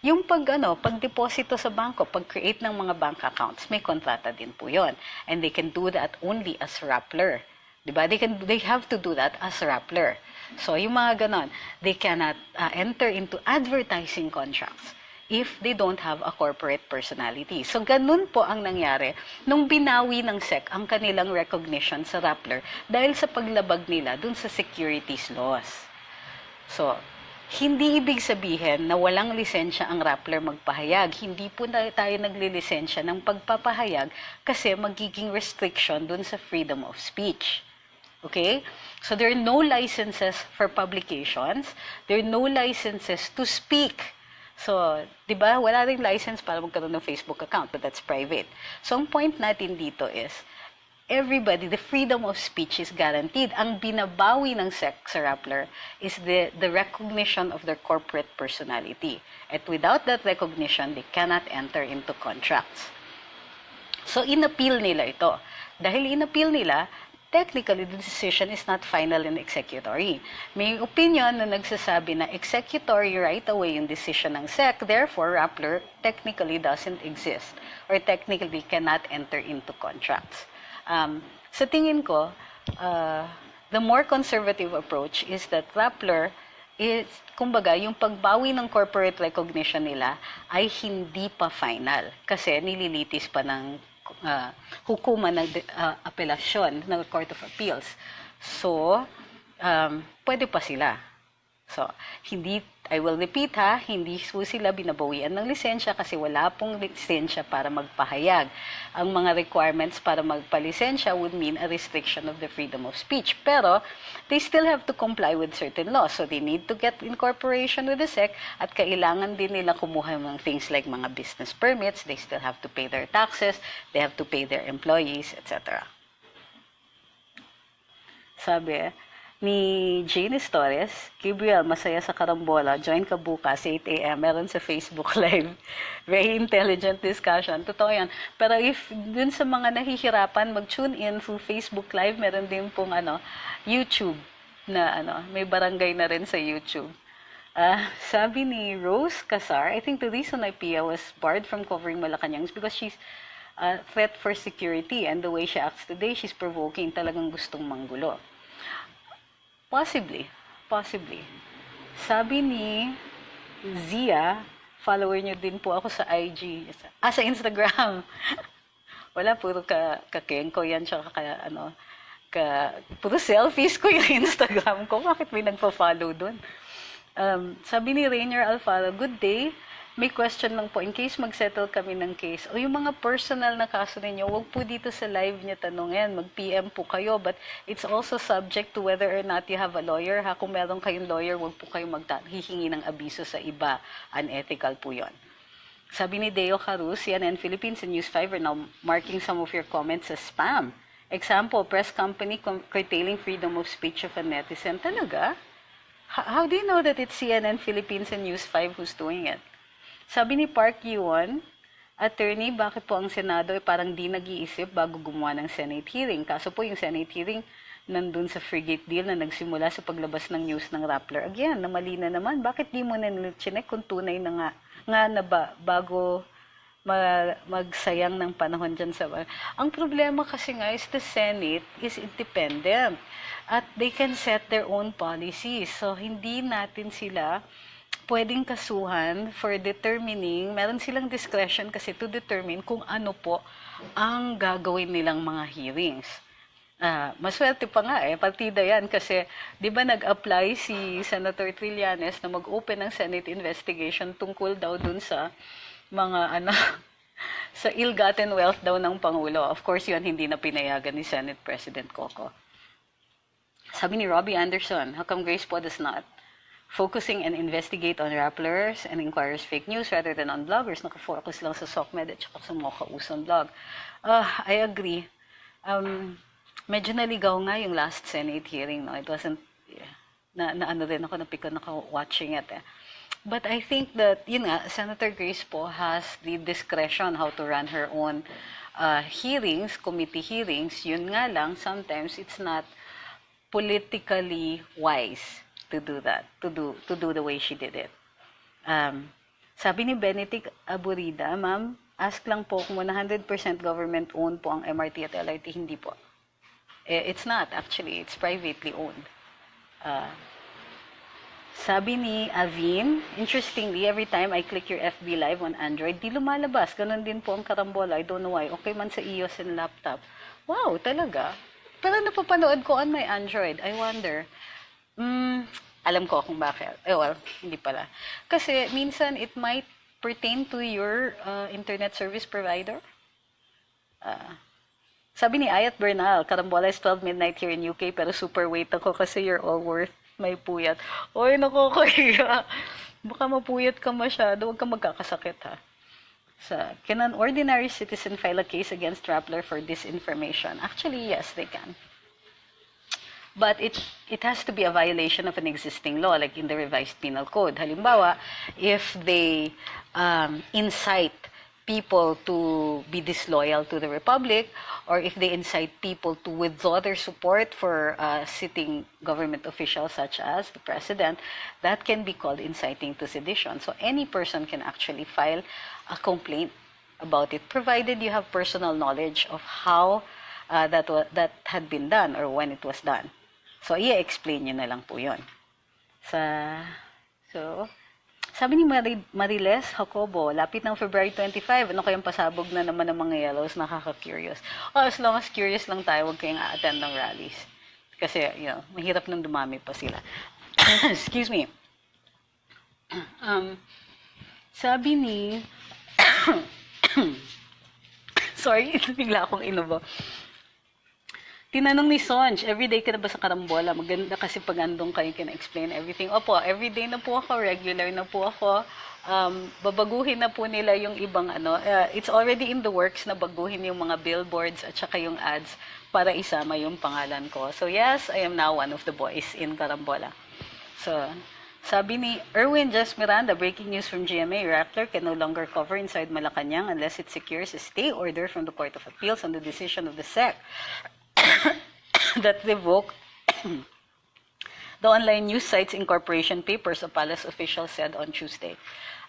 Yung pag-deposito sa bangko, pag-create ng mga bank accounts, may kontrata din po yon. And they can do that only as Rappler. Diba? They have to do that as Rappler. So, yung mga ganon, they cannot enter into advertising contracts if they don't have a corporate personality. So, ganun po ang nangyari nung binawi ng SEC ang kanilang recognition sa Rappler dahil sa paglabag nila dun sa securities laws. So, hindi ibig sabihin na walang lisensya ang Rappler magpahayag. Hindi po tayo naglilisensya ng pagpapahayag kasi magiging restriction dun sa freedom of speech. Okay? So, there are no licenses for publications. There are no licenses to speak. So, di ba, wala ring license para magkaroon ng Facebook account, but that's private. So, ang point natin dito is, everybody, the freedom of speech is guaranteed. Ang binabawi ng SEC sa Rappler is the recognition of their corporate personality. And without that recognition, they cannot enter into contracts. So, inappeal nila ito. Dahil inappeal nila, technically, the decision is not final and executory. May opinion na nagsasabi na executory right away yung decision ng SEC, therefore, Rappler technically doesn't exist or technically cannot enter into contracts. Sa tingin ko, the more conservative approach is that Rappler is, kumbaga, yung pagbawi ng corporate recognition nila ay hindi pa final kasi nililitis pa ng hukuman ng apelasyon ng Court of Appeals. So, pwede pa sila. So, I will repeat hindi po sila binabawian ng lisensya kasi wala pong lisensya para magpahayag. Ang mga requirements para magpalisensya would mean a restriction of the freedom of speech. Pero, they still have to comply with certain laws. So, they need to get incorporation with the SEC at kailangan din nila kumuha ng things like mga business permits. They still have to pay their taxes. They have to pay their employees, etc. Sabi, ni Jane Torres, Gabriel, masaya sa karambola. Join ka bukas, 8 a.m. Meron sa Facebook Live. Very intelligent discussion. Totoo yan. Pero if dun sa mga nahihirapan, mag-tune in through Facebook Live, meron din pong YouTube na may barangay na rin sa YouTube. Sabi ni Rose Casar, I think the reason why Pia was barred from covering Malacanang is because she's a threat for security and the way she acts today, she's provoking, talagang gustong manggulo. Possibly. Sabi ni Zia, follower niyo din po ako sa IG. Sa Instagram. Wala, puro kakengko yan, tsaka puro selfies ko yung Instagram ko. Bakit may nagpa-follow dun? Sabi ni Rainier Alfaro, good day. May question lang po, in case mag-settle kami ng case, o yung mga personal na kaso ninyo, wag po dito sa live niya tanongin, mag-PM po kayo, but it's also subject to whether or not you have a lawyer. Kung meron kayong lawyer, wag po kayo hihingi ng abiso sa iba. Unethical po yon. Sabi ni Deo Carus, CNN Philippines and News 5 are now marking some of your comments as spam. Example, press company curtailing freedom of speech of a netizen. Talaga? How do you know that it's CNN Philippines and News 5 who's doing it? Sabi ni Park Yuan, attorney, bakit po ang Senado ay parang di nag-iisip bago gumawa ng Senate hearing? Kaso po yung Senate hearing nandun sa frigate deal na nagsimula sa paglabas ng news ng Rappler. Again, na mali na naman. Bakit di mo na chinek kung tunay na nga na ba, bago magsayang ng panahon dyan sa... Ang problema kasi nga is the Senate is independent at they can set their own policies. So, hindi natin sila pwedeng kasuhan for determining, meron silang discretion kasi to determine kung ano po ang gagawin nilang mga hearings. Maswerte pa nga partida yan kasi di ba nag-apply si Senator Trillanes na mag-open ng Senate investigation tungkol daw dun sa mga sa ill-gotten wealth daw ng Pangulo. Of course, yun hindi na pinayagan ni Senate President Coco. Sabi ni Robbie Anderson, how come Grace po does not focusing and investigate on Rapplers and inquires fake news rather than on bloggers? Nakafocus lang sa SOCMED at saka sa mga kausan blog. I agree. Medyo naligaw nga yung last Senate hearing. No? It wasn't, ano rin ako, napikon ako watching it. But I think that, Senator Grace po has the discretion how to run her own hearings, committee hearings. Yun nga lang, sometimes it's not politically wise to do that, to do the way she did it. Sabi ni Benedict Aburida, ma'am, ask lang po kung 100% government-owned po ang MRT at LRT. Hindi po. It's not, actually. It's privately owned. Sabi ni Avin, interestingly, every time I click your FB Live on Android, di lumalabas. Ganon din po ang karambola. I don't know why. Okay man sa iOS and laptop. Wow, talaga? Pero napapanood ko on my Android. I wonder. Alam ko kung bakit. Well, hindi pala. Kasi minsan it might pertain to your internet service provider. Sabi ni Ayat Bernal, karambola is 12 midnight here in UK pero super wait ako kasi you're all worth may puyat. Oy, nakakaya. Baka mapuyat ka masyado. Huwag ka magkakasakit, ha. Can an ordinary citizen file a case against Rappler for disinformation? Actually, yes, they can. But it has to be a violation of an existing law, like in the revised penal code. Halimbawa, if they incite people to be disloyal to the Republic, or if they incite people to withdraw their support for sitting government officials such as the President, that can be called inciting to sedition. So any person can actually file a complaint about it, provided you have personal knowledge of how that had been done or when it was done. So, i-explain nyo na lang po yun. Sabi ni Mariles Jacobo, lapit ng February 25, ano kayang pasabog na naman ng mga yellows, nakaka-curious. As long as curious lang tayo, huwag kayong a-attend ng rallies. Kasi, mahirap nang dumami pa sila. Excuse me. Sabi ni... Sorry, bigla akong inubo. Tinanong ni Sonj, everyday ka na ba sa karambola? Maganda kasi pag andong kayo can explain everything. Opo, everyday na po ako, regular na po ako. Babaguhin na po nila yung ibang it's already in the works na baguhin yung mga billboards at saka yung ads para isama yung pangalan ko. So yes, I am now one of the boys in Karambola. So, sabi ni Erwin Just Miranda, breaking news from GMA, Rappler can no longer cover inside Malacanang unless it secures a stay order from the Court of Appeals on the decision of the SEC. That revoked the online news sites incorporation papers, a palace official said on Tuesday.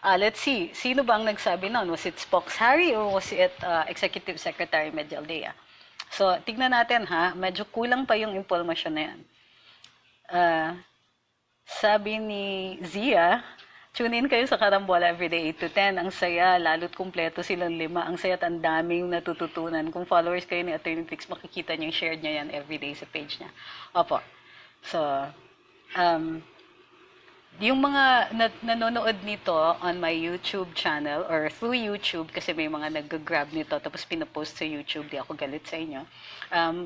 Let's see, sino bang nagsabi noon? Was it Spock's Harry or was it Executive Secretary Medialdea? So, tignan natin ha, medyo kulang pa yung impormasyon na yan. Sabi ni Zia, tune in kayo sa Karambola everyday 8 to 10. Ang saya, lalo't kumpleto silang 5. Ang saya at ang daming natututunan. Kung followers kayo ni Atty Trixie, makikita niyo yung shared niya yan everyday sa page niya. Opo. So, yung mga nanonood nito on my YouTube channel or through YouTube, kasi may mga nag-grab nito tapos pinapost sa YouTube, di ako galit sa inyo.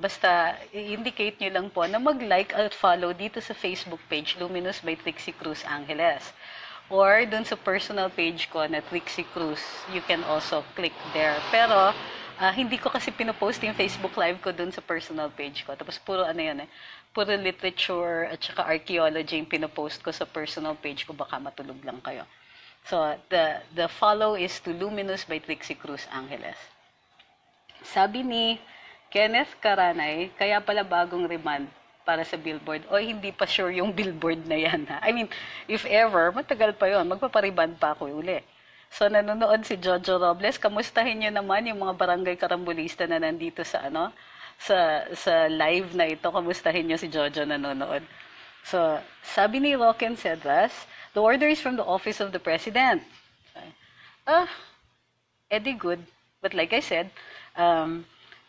Basta, indicate nyo lang po na mag-like at follow dito sa Facebook page, Luminous by Trixie Cruz-Angeles. Or dun sa personal page ko na Trixie Cruz, you can also click there. Pero, hindi ko kasi pinopost yung Facebook Live ko dun sa personal page ko. Tapos puro puro literature at saka archaeology yung pinopost ko sa personal page ko. Baka matulog lang kayo. So, the follow is to Luminous by Trixie Cruz-Angeles. Sabi ni Kenneth Karanay, kaya pala bagong remand para sa billboard. O hindi pa sure yung billboard na yan, ha? I mean, if ever, matagal pa yon, magpapariband pa ako uli. So, nanonood si Jojo Robles. Kamustahin niyo naman yung mga barangay karambulista na nandito sa sa live na ito. Kamustahin niyo si Jojo nanonood. So, sabi ni Roken Cedras, the order is from the office of the president. Ah, edi good. But like I said,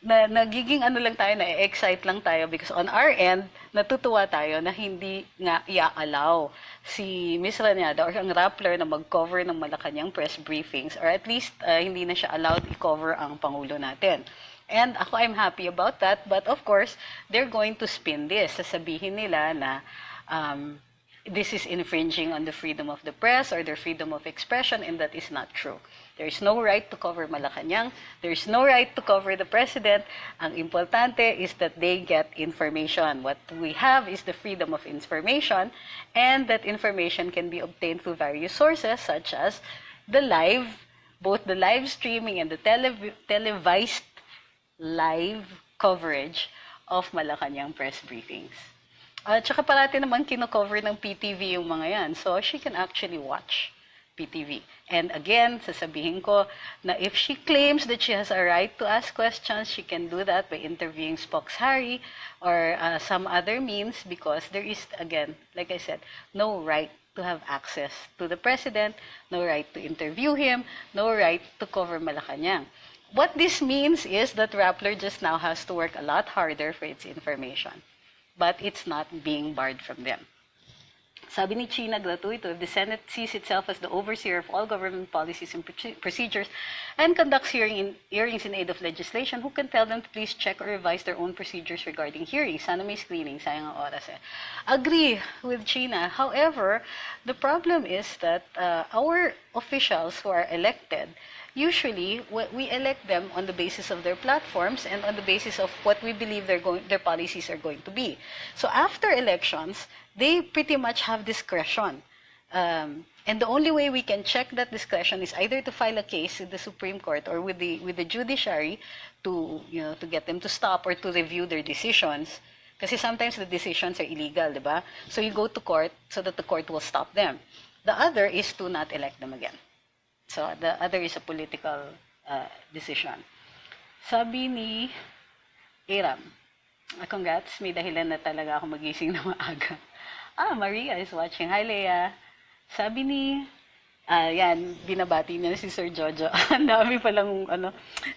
nagiging ano lang tayo, na-excite lang tayo because on our end, natutuwa tayo na hindi nga i-allow si Miss Ranada or ang Rappler na mag-cover ng Malacanang press briefings or at least hindi na siya allowed i-cover ang Pangulo natin. And ako, I'm happy about that, but of course, they're going to spin this. Sasabihin nila na this is infringing on the freedom of the press or their freedom of expression, and that is not true. There is no right to cover Malacanang. There is no right to cover the president. Ang importante is that they get information. What we have is the freedom of information, and that information can be obtained through various sources such as both the live streaming and the televised live coverage of Malacanang press briefings. Tsaka parati naman kino-cover ng PTV yung mga yan. So, she can actually watch PTV. And again, sasabihin ko na if she claims that she has a right to ask questions, she can do that by interviewing Spock's Harry or some other means because there is, again, like I said, no right to have access to the president, no right to interview him, no right to cover Malacanang. What this means is that Rappler just now has to work a lot harder for its information. But it's not being barred from them. Sabi ni China Gratuito, if the Senate sees itself as the overseer of all government policies and procedures and conducts hearings in aid of legislation, who can tell them to please check or revise their own procedures regarding hearings? Sana may screening, sayang ang oras eh. Agree with China. However, the problem is that our officials who are elected, usually, we elect them on the basis of their platforms and on the basis of what we believe their policies are going to be. So after elections, they pretty much have discretion. And the only way we can check that discretion is either to file a case with the Supreme Court or with the judiciary to get them to stop or to review their decisions. Kasi sometimes the decisions are illegal, di ba? So you go to court so that the court will stop them. The other is to not elect them again. So, the other is a political decision. Sabi ni Aram, congrats, may dahilan na talaga ako magising na maaga. Maria is watching. Hi, Leah. Sabi ni, yan, binabati niya si Sir Jojo. Ang dami palang,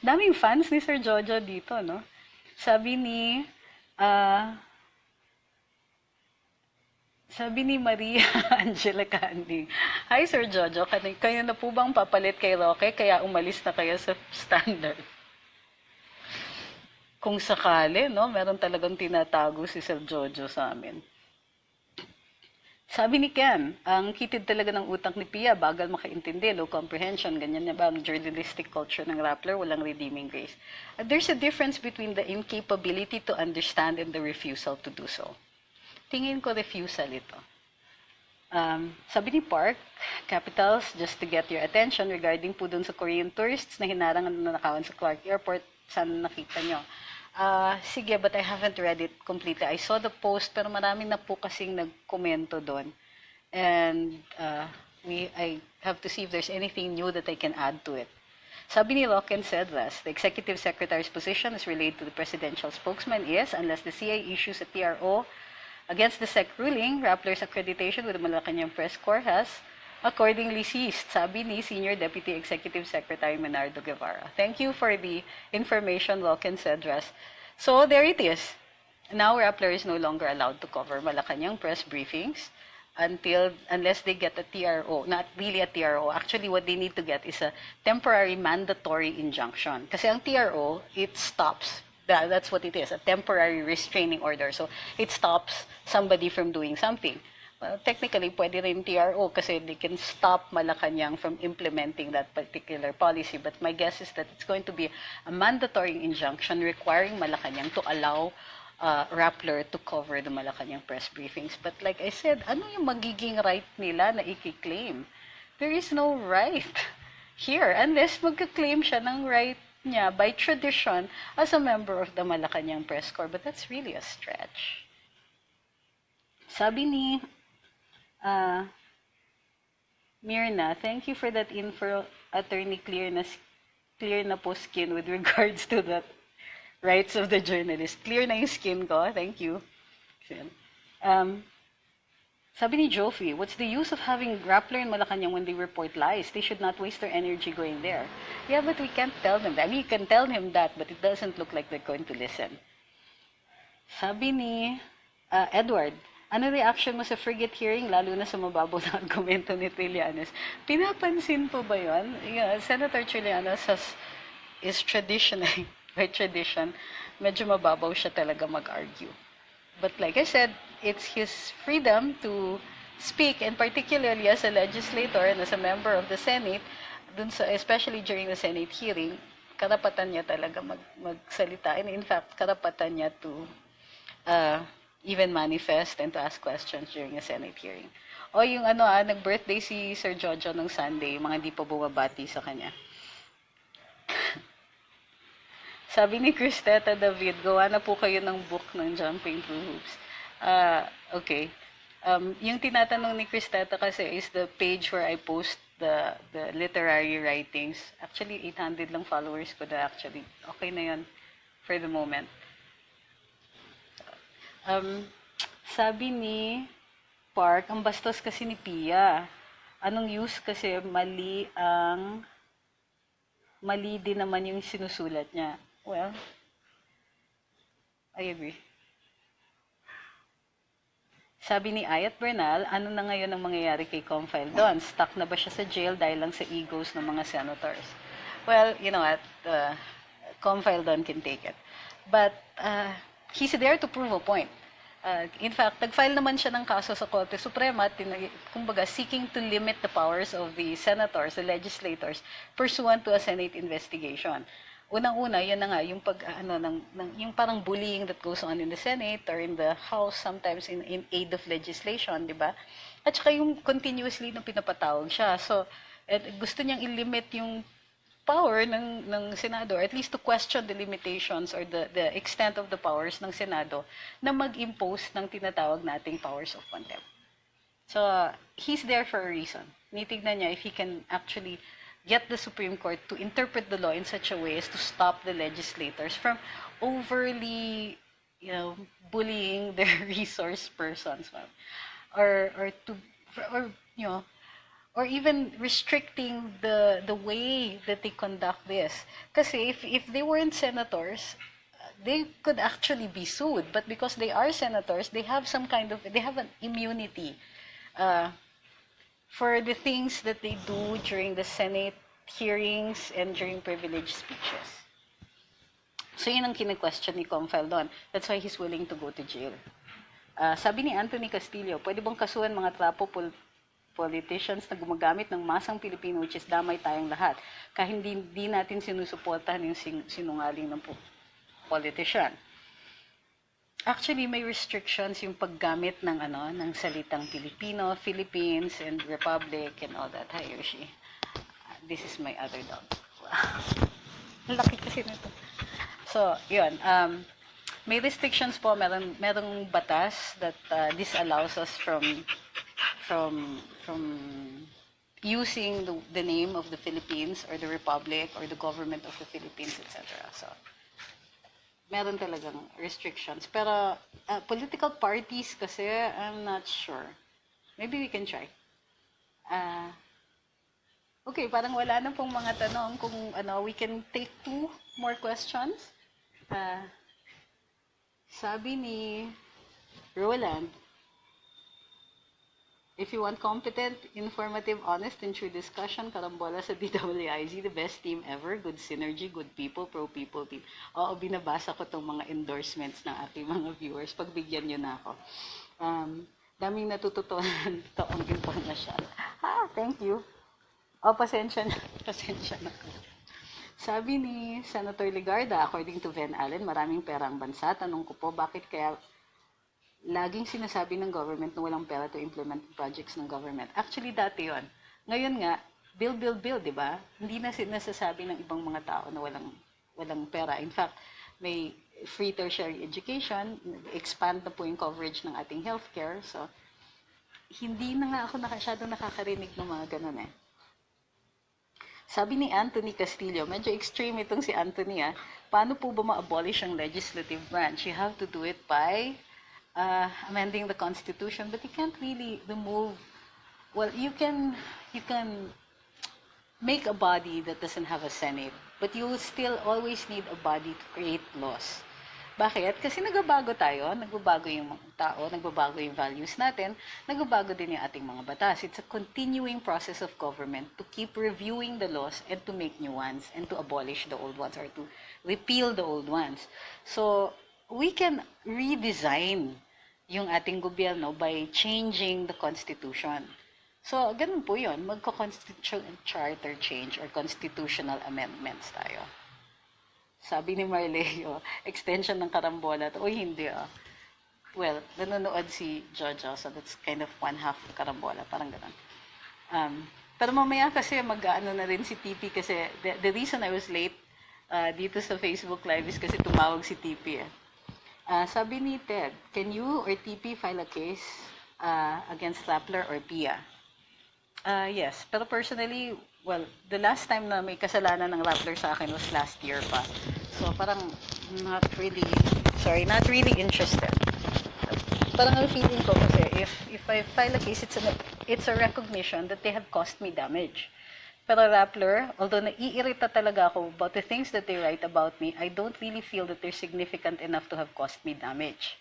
daming fans ni Sir Jojo dito, no? Sabi ni Maria Angela Candy. Hi, Sir Jojo. Kayo na po bang papalit kay Roque kaya umalis na kayo sa standard? Kung sakali, no? Meron talagang tinatago si Sir Jojo sa amin. Sabi ni Ken, ang kitid talaga ng utak ni Pia, bagal makaintindi, low comprehension, ganyan na ba ang journalistic culture ng Rappler, walang redeeming grace. There's a difference between the incapability to understand and the refusal to do so. Tingin ko refusal ito. Sabi ni Park, capitals, just to get your attention regarding po dun sa Korean tourists na hinarang na nanakawan sa Clark Airport, sana nakita nyo. Sige, but I haven't read it completely. I saw the post, pero marami na po kasing nagkomento doon. And I have to see if there's anything new that I can add to it. Sabi ni Roken Cedras, the executive secretary's position as related to the presidential spokesman is, unless the CA issues a TRO against the SEC ruling, Rappler's accreditation with the Malacanang Press Corps has accordingly ceased, sabi ni Senior Deputy Executive Secretary Menardo Guevara. Thank you for the information, Roken Cedras. So, there it is. Now, Rappler is no longer allowed to cover Malacanang press briefings unless they get a TRO. Not really a TRO. Actually, what they need to get is a temporary mandatory injunction. Kasi ang TRO, it stops. That's what it is, a temporary restraining order. So, it stops somebody from doing something. Well, technically, pwede rin TRO kasi they can stop Malacanang from implementing that particular policy. But my guess is that it's going to be a mandatory injunction requiring Malacanang to allow Rappler to cover the Malacanang press briefings. But like I said, ano yung magiging right nila na i-claim? There is no right here unless magka-claim siya ng right niya by tradition as a member of the Malacanang Press Corps. But that's really a stretch. Sabi ni Mirna, thank you for that info, attorney. Clear na po skin with regards to that rights of the journalist. Clear na yung skin ko. Thank you. Sabi ni Joffy, what's the use of having Rappler in Malacanang when they report lies? They should not waste their energy going there. Yeah, but we can't tell them that. I mean, you can tell him that, but it doesn't look like they're going to listen. Sabi ni Edward, ano reaction mo sa frigate hearing, lalo na sa mababaw na argumento ni Trillanes? Pinapansin po ba yun? Yeah, Senator Trillanes is traditionally, by tradition, medyo mababaw siya talaga mag-argue. But like I said, it's his freedom to speak, and particularly as a legislator and as a member of the Senate, especially during the Senate hearing, karapatan niya talaga magsalita. And in fact, karapatan niya to even manifest and to ask questions during a Senate hearing. O yung nag-birthday si Sir Jojo ng Sunday, mga di pa bumabati sa kanya. Sabi ni Cristeta David, gawa na po kayo ng book ng Jumping Through Hoops. Okay. Yung tinatanong ni Cristeta kasi is the page where I post the literary writings. Actually, 800 lang followers ko na actually. Okay na yun for the moment. Sabi ni Park, ang bastos kasi ni Pia. Anong use kasi mali din naman yung sinusulat niya. Well, I agree. Sabi ni Ayat Bernal, ano na ngayon ang mangyayari kay Confile Don? Stuck na ba siya sa jail dahil lang sa egos ng mga senators? Well, you know what? Confile Don can take it. But he's there to prove a point. In fact, nag-file naman siya ng kaso sa Korte Suprema, kumbaga, seeking to limit the powers of the senators, the legislators, pursuant to a Senate investigation. Unang-una, yun na nga, yung yung parang bullying that goes on in the Senate or in the House, sometimes in aid of legislation, di ba? At saka yung continuously na pinapatawag siya. So, gusto niyang i-limit yung power ng Senado, or at least to question the limitations or the extent of the powers ng Senado na mag-impose ng tinatawag nating powers of contempt. So, he's there for a reason. Nitignan niya if he can actually get the Supreme Court to interpret the law in such a way as to stop the legislators from overly, bullying their resource persons, or even restricting the way that they conduct this. Kasi if they weren't senators, they could actually be sued. But because they are senators, they have an immunity for the things that they do during the Senate hearings and during privileged speeches. So yun ang kine-question ni Confile Don. That's why he's willing to go to jail. Sabi ni Anthony Castillo, pwede bang kasuhan mga trapo politicians na gumagamit ng masang Pilipino, which is damay tayong lahat, kahit hindi natin sinusuportahan yung sinungaling ng politician. Actually, may restrictions yung paggamit ng salitang Filipino, Philippines, and Republic, and all that. Hi, Yoshi. This is my other dog. Wow. Laki kasi nito. So, yun. May restrictions po. Merong batas that disallows us from using the name of the Philippines or the Republic or the government of the Philippines, etc. So, meron talagang restrictions. Pero political parties kasi, I'm not sure. Maybe we can try. Okay, parang wala na pong mga tanong. Kung we can take 2 more questions. Sabi ni Roland, if you want competent, informative, honest, and true discussion, karambola sa DWIZ, the best team ever, good synergy, good people, pro-people team. Oo, binabasa ko itong mga endorsements ng ating mga viewers. Pagbigyan nyo na ako. Daming natututunan toong impormasyon. Thank you. Pasensya na. Pasensya na. Sabi ni Senator Ligarda, according to Ven Allen, maraming pera ang bansa. Tanong ko po, bakit kaya laging sinasabi ng government na walang pera to implement projects ng government? Actually, dati yon. Ngayon nga, build, di ba? Hindi na nasasabi ng ibang mga tao na walang pera. In fact, may free tertiary education, expand na po yung coverage ng ating healthcare. So, hindi na nga ako masyadong nakakarinig ng mga ganun eh. Sabi ni Anthony Castillo, medyo extreme itong si Anthony paano po ba ma-abolish ang legislative branch? You have to do it by amending the Constitution, but you can't really remove, well, you can make a body that doesn't have a Senate, but you will still always need a body to create laws. Bakit? Kasi nagbabago tayo, nagbabago yung mga tao, nagbabago yung values natin, nagbabago din yung ating mga batas. It's a continuing process of government to keep reviewing the laws and to make new ones and to abolish the old ones or to repeal the old ones. So, we can redesign yung ating gobyerno by changing the Constitution. So, ganun po yun. Magko-constitutional charter change or constitutional amendments tayo. Sabi ni Marleo, extension ng karambola. Uy, hindi Well, nanonood si Jojo, so that's kind of one half karambola. Parang ganun. Pero mamaya kasi mag-ano na rin si TP kasi the reason I was late dito sa Facebook Live is kasi tumawag si TP sabi ni Ted, can you or TP file a case against Rappler or Pia? Yes, pero personally, well, the last time na may kasalanan ng Rappler sa akin was last year pa. So, parang not really interested. Parang ang feeling ko kasi, if I file a case, it's a recognition that they have caused me damage. Pero Rappler, although naiirita talaga ako about the things that they write about me, I don't really feel that they're significant enough to have caused me damage.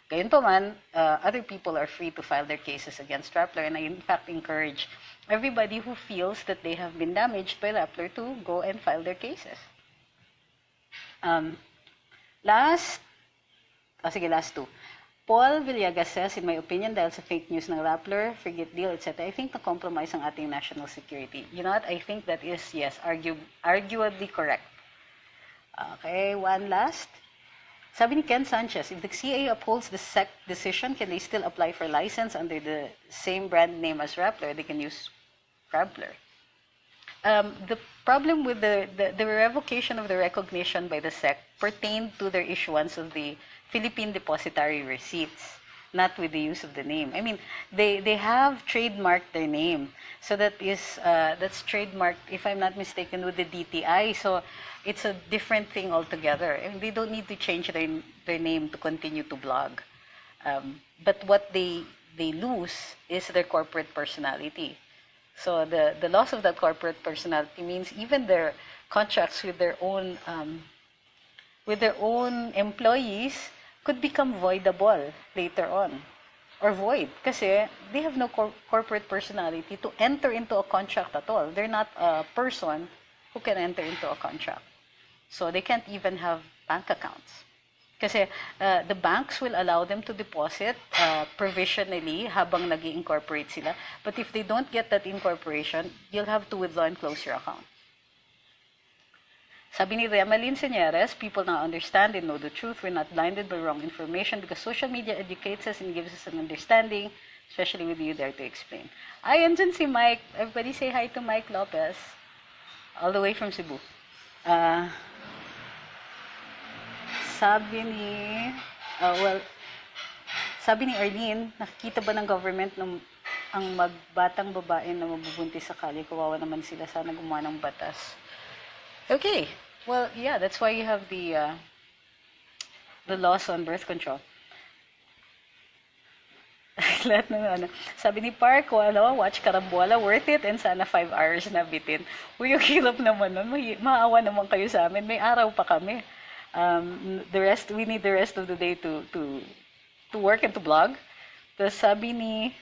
Gayunpaman, other people are free to file their cases against Rappler, and I in fact encourage everybody who feels that they have been damaged by Rappler to go and file their cases. Last two. Paul Villegas says, in my opinion, dahil sa fake news ng Rappler, frigate deal, etc., I think na-compromise ang ating national security. You know what? I think that is, yes, arguably correct. Okay, one last. Sabi ni Ken Sanchez, if the CA upholds the SEC decision, can they still apply for license under the same brand name as Rappler? They can use Rappler. The problem with the revocation of the recognition by the SEC pertained to their issuance of the Philippine depository receipts, not with the use of the name. I mean, they have trademarked their name, so that's trademarked, if I'm not mistaken, with the DTI. So it's a different thing altogether. And they don't need to change their name to continue to blog. But what they lose is their corporate personality. So the loss of that corporate personality means even their contracts with their own employees could become voidable later on, or void, kasi they have no corporate personality to enter into a contract at all. They're not a person who can enter into a contract. So they can't even have bank accounts. Kasi the banks will allow them to deposit provisionally habang nag-i-incorporate sila. But if they don't get that incorporation, you'll have to withdraw and close your account. Sabi ni Remalyn Señeres, people now understand and know the truth. We're not blinded by wrong information because social media educates us and gives us an understanding, especially with you there to explain. Ayon dyan si Mike. Everybody say hi to Mike Lopez, all the way from Cebu. Sabi ni Arlene, nakikita ba ng government ang batang babae na mabubuntis sa kalye? Kawawa naman sila, sana gumawa ng batas. Okay, well, yeah, that's why you have the laws on birth control. Lahat ng sabi ni Parko, watch Karambola, worth it, and sana 5 hours na bitin. Uy, yung hirap naman nun, maawa naman kayo sa amin, may araw pa kami. We need the rest of the day to work and to blog. Tapos sabi ni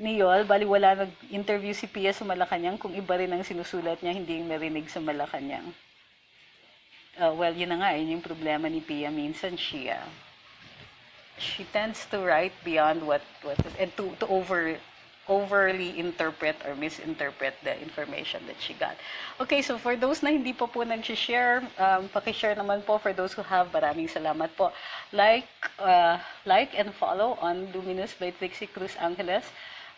Yol, bali wala nag-interview si Pia sa Malacanang kung iba rin ang sinusulat niya, hindi yung narinig sa Malacanang. Well, yun na nga, yun yung problema ni Pia. Minsan she tends to write beyond what and to overly interpret or misinterpret the information that she got. Okay, so for those na hindi pa po nag-share, paki-share naman po. For those who have, maraming salamat po. Like and follow on Luminous by Trixie Cruz-Angeles.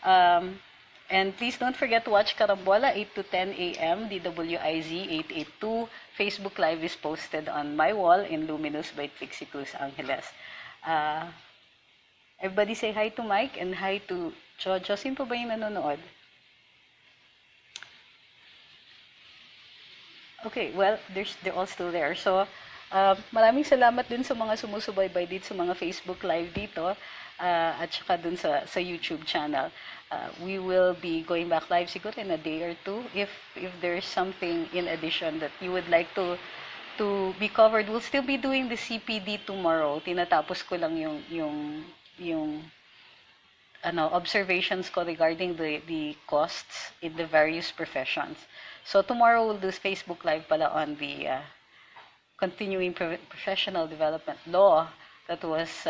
And please don't forget to watch Karambola 8 to 10 a.m. DWIZ 882. Facebook Live is posted on my wall in Luminous by Trixie Cruz-Angeles. Everybody say hi to Mike and hi to Jojo, sino pa ba yung nanonood? Okay, well, they're all still there. So, maraming salamat din sa mga sumusubaybay dito sa mga Facebook Live dito at saka dun sa YouTube channel. We will be going back live siguro in a day or two if there's something in addition that you would like to be covered. We'll still be doing the CPD tomorrow. Tinatapos ko lang yung observations ko regarding the costs in the various professions. So tomorrow we'll do Facebook Live pala on the continuing professional development law that was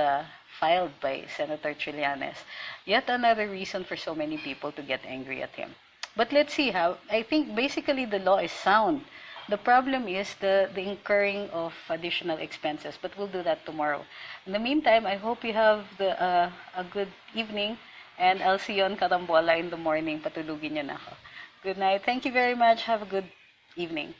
filed by Senator Trillanes. Yet another reason for so many people to get angry at him. But let's see how. I think basically the law is sound. The problem is the incurring of additional expenses, but we'll do that tomorrow. In the meantime, I hope you have a good evening, and I'll see you on Karambola in the morning. Patulugin niyo na ako. Good night. Thank you very much. Have a good evening.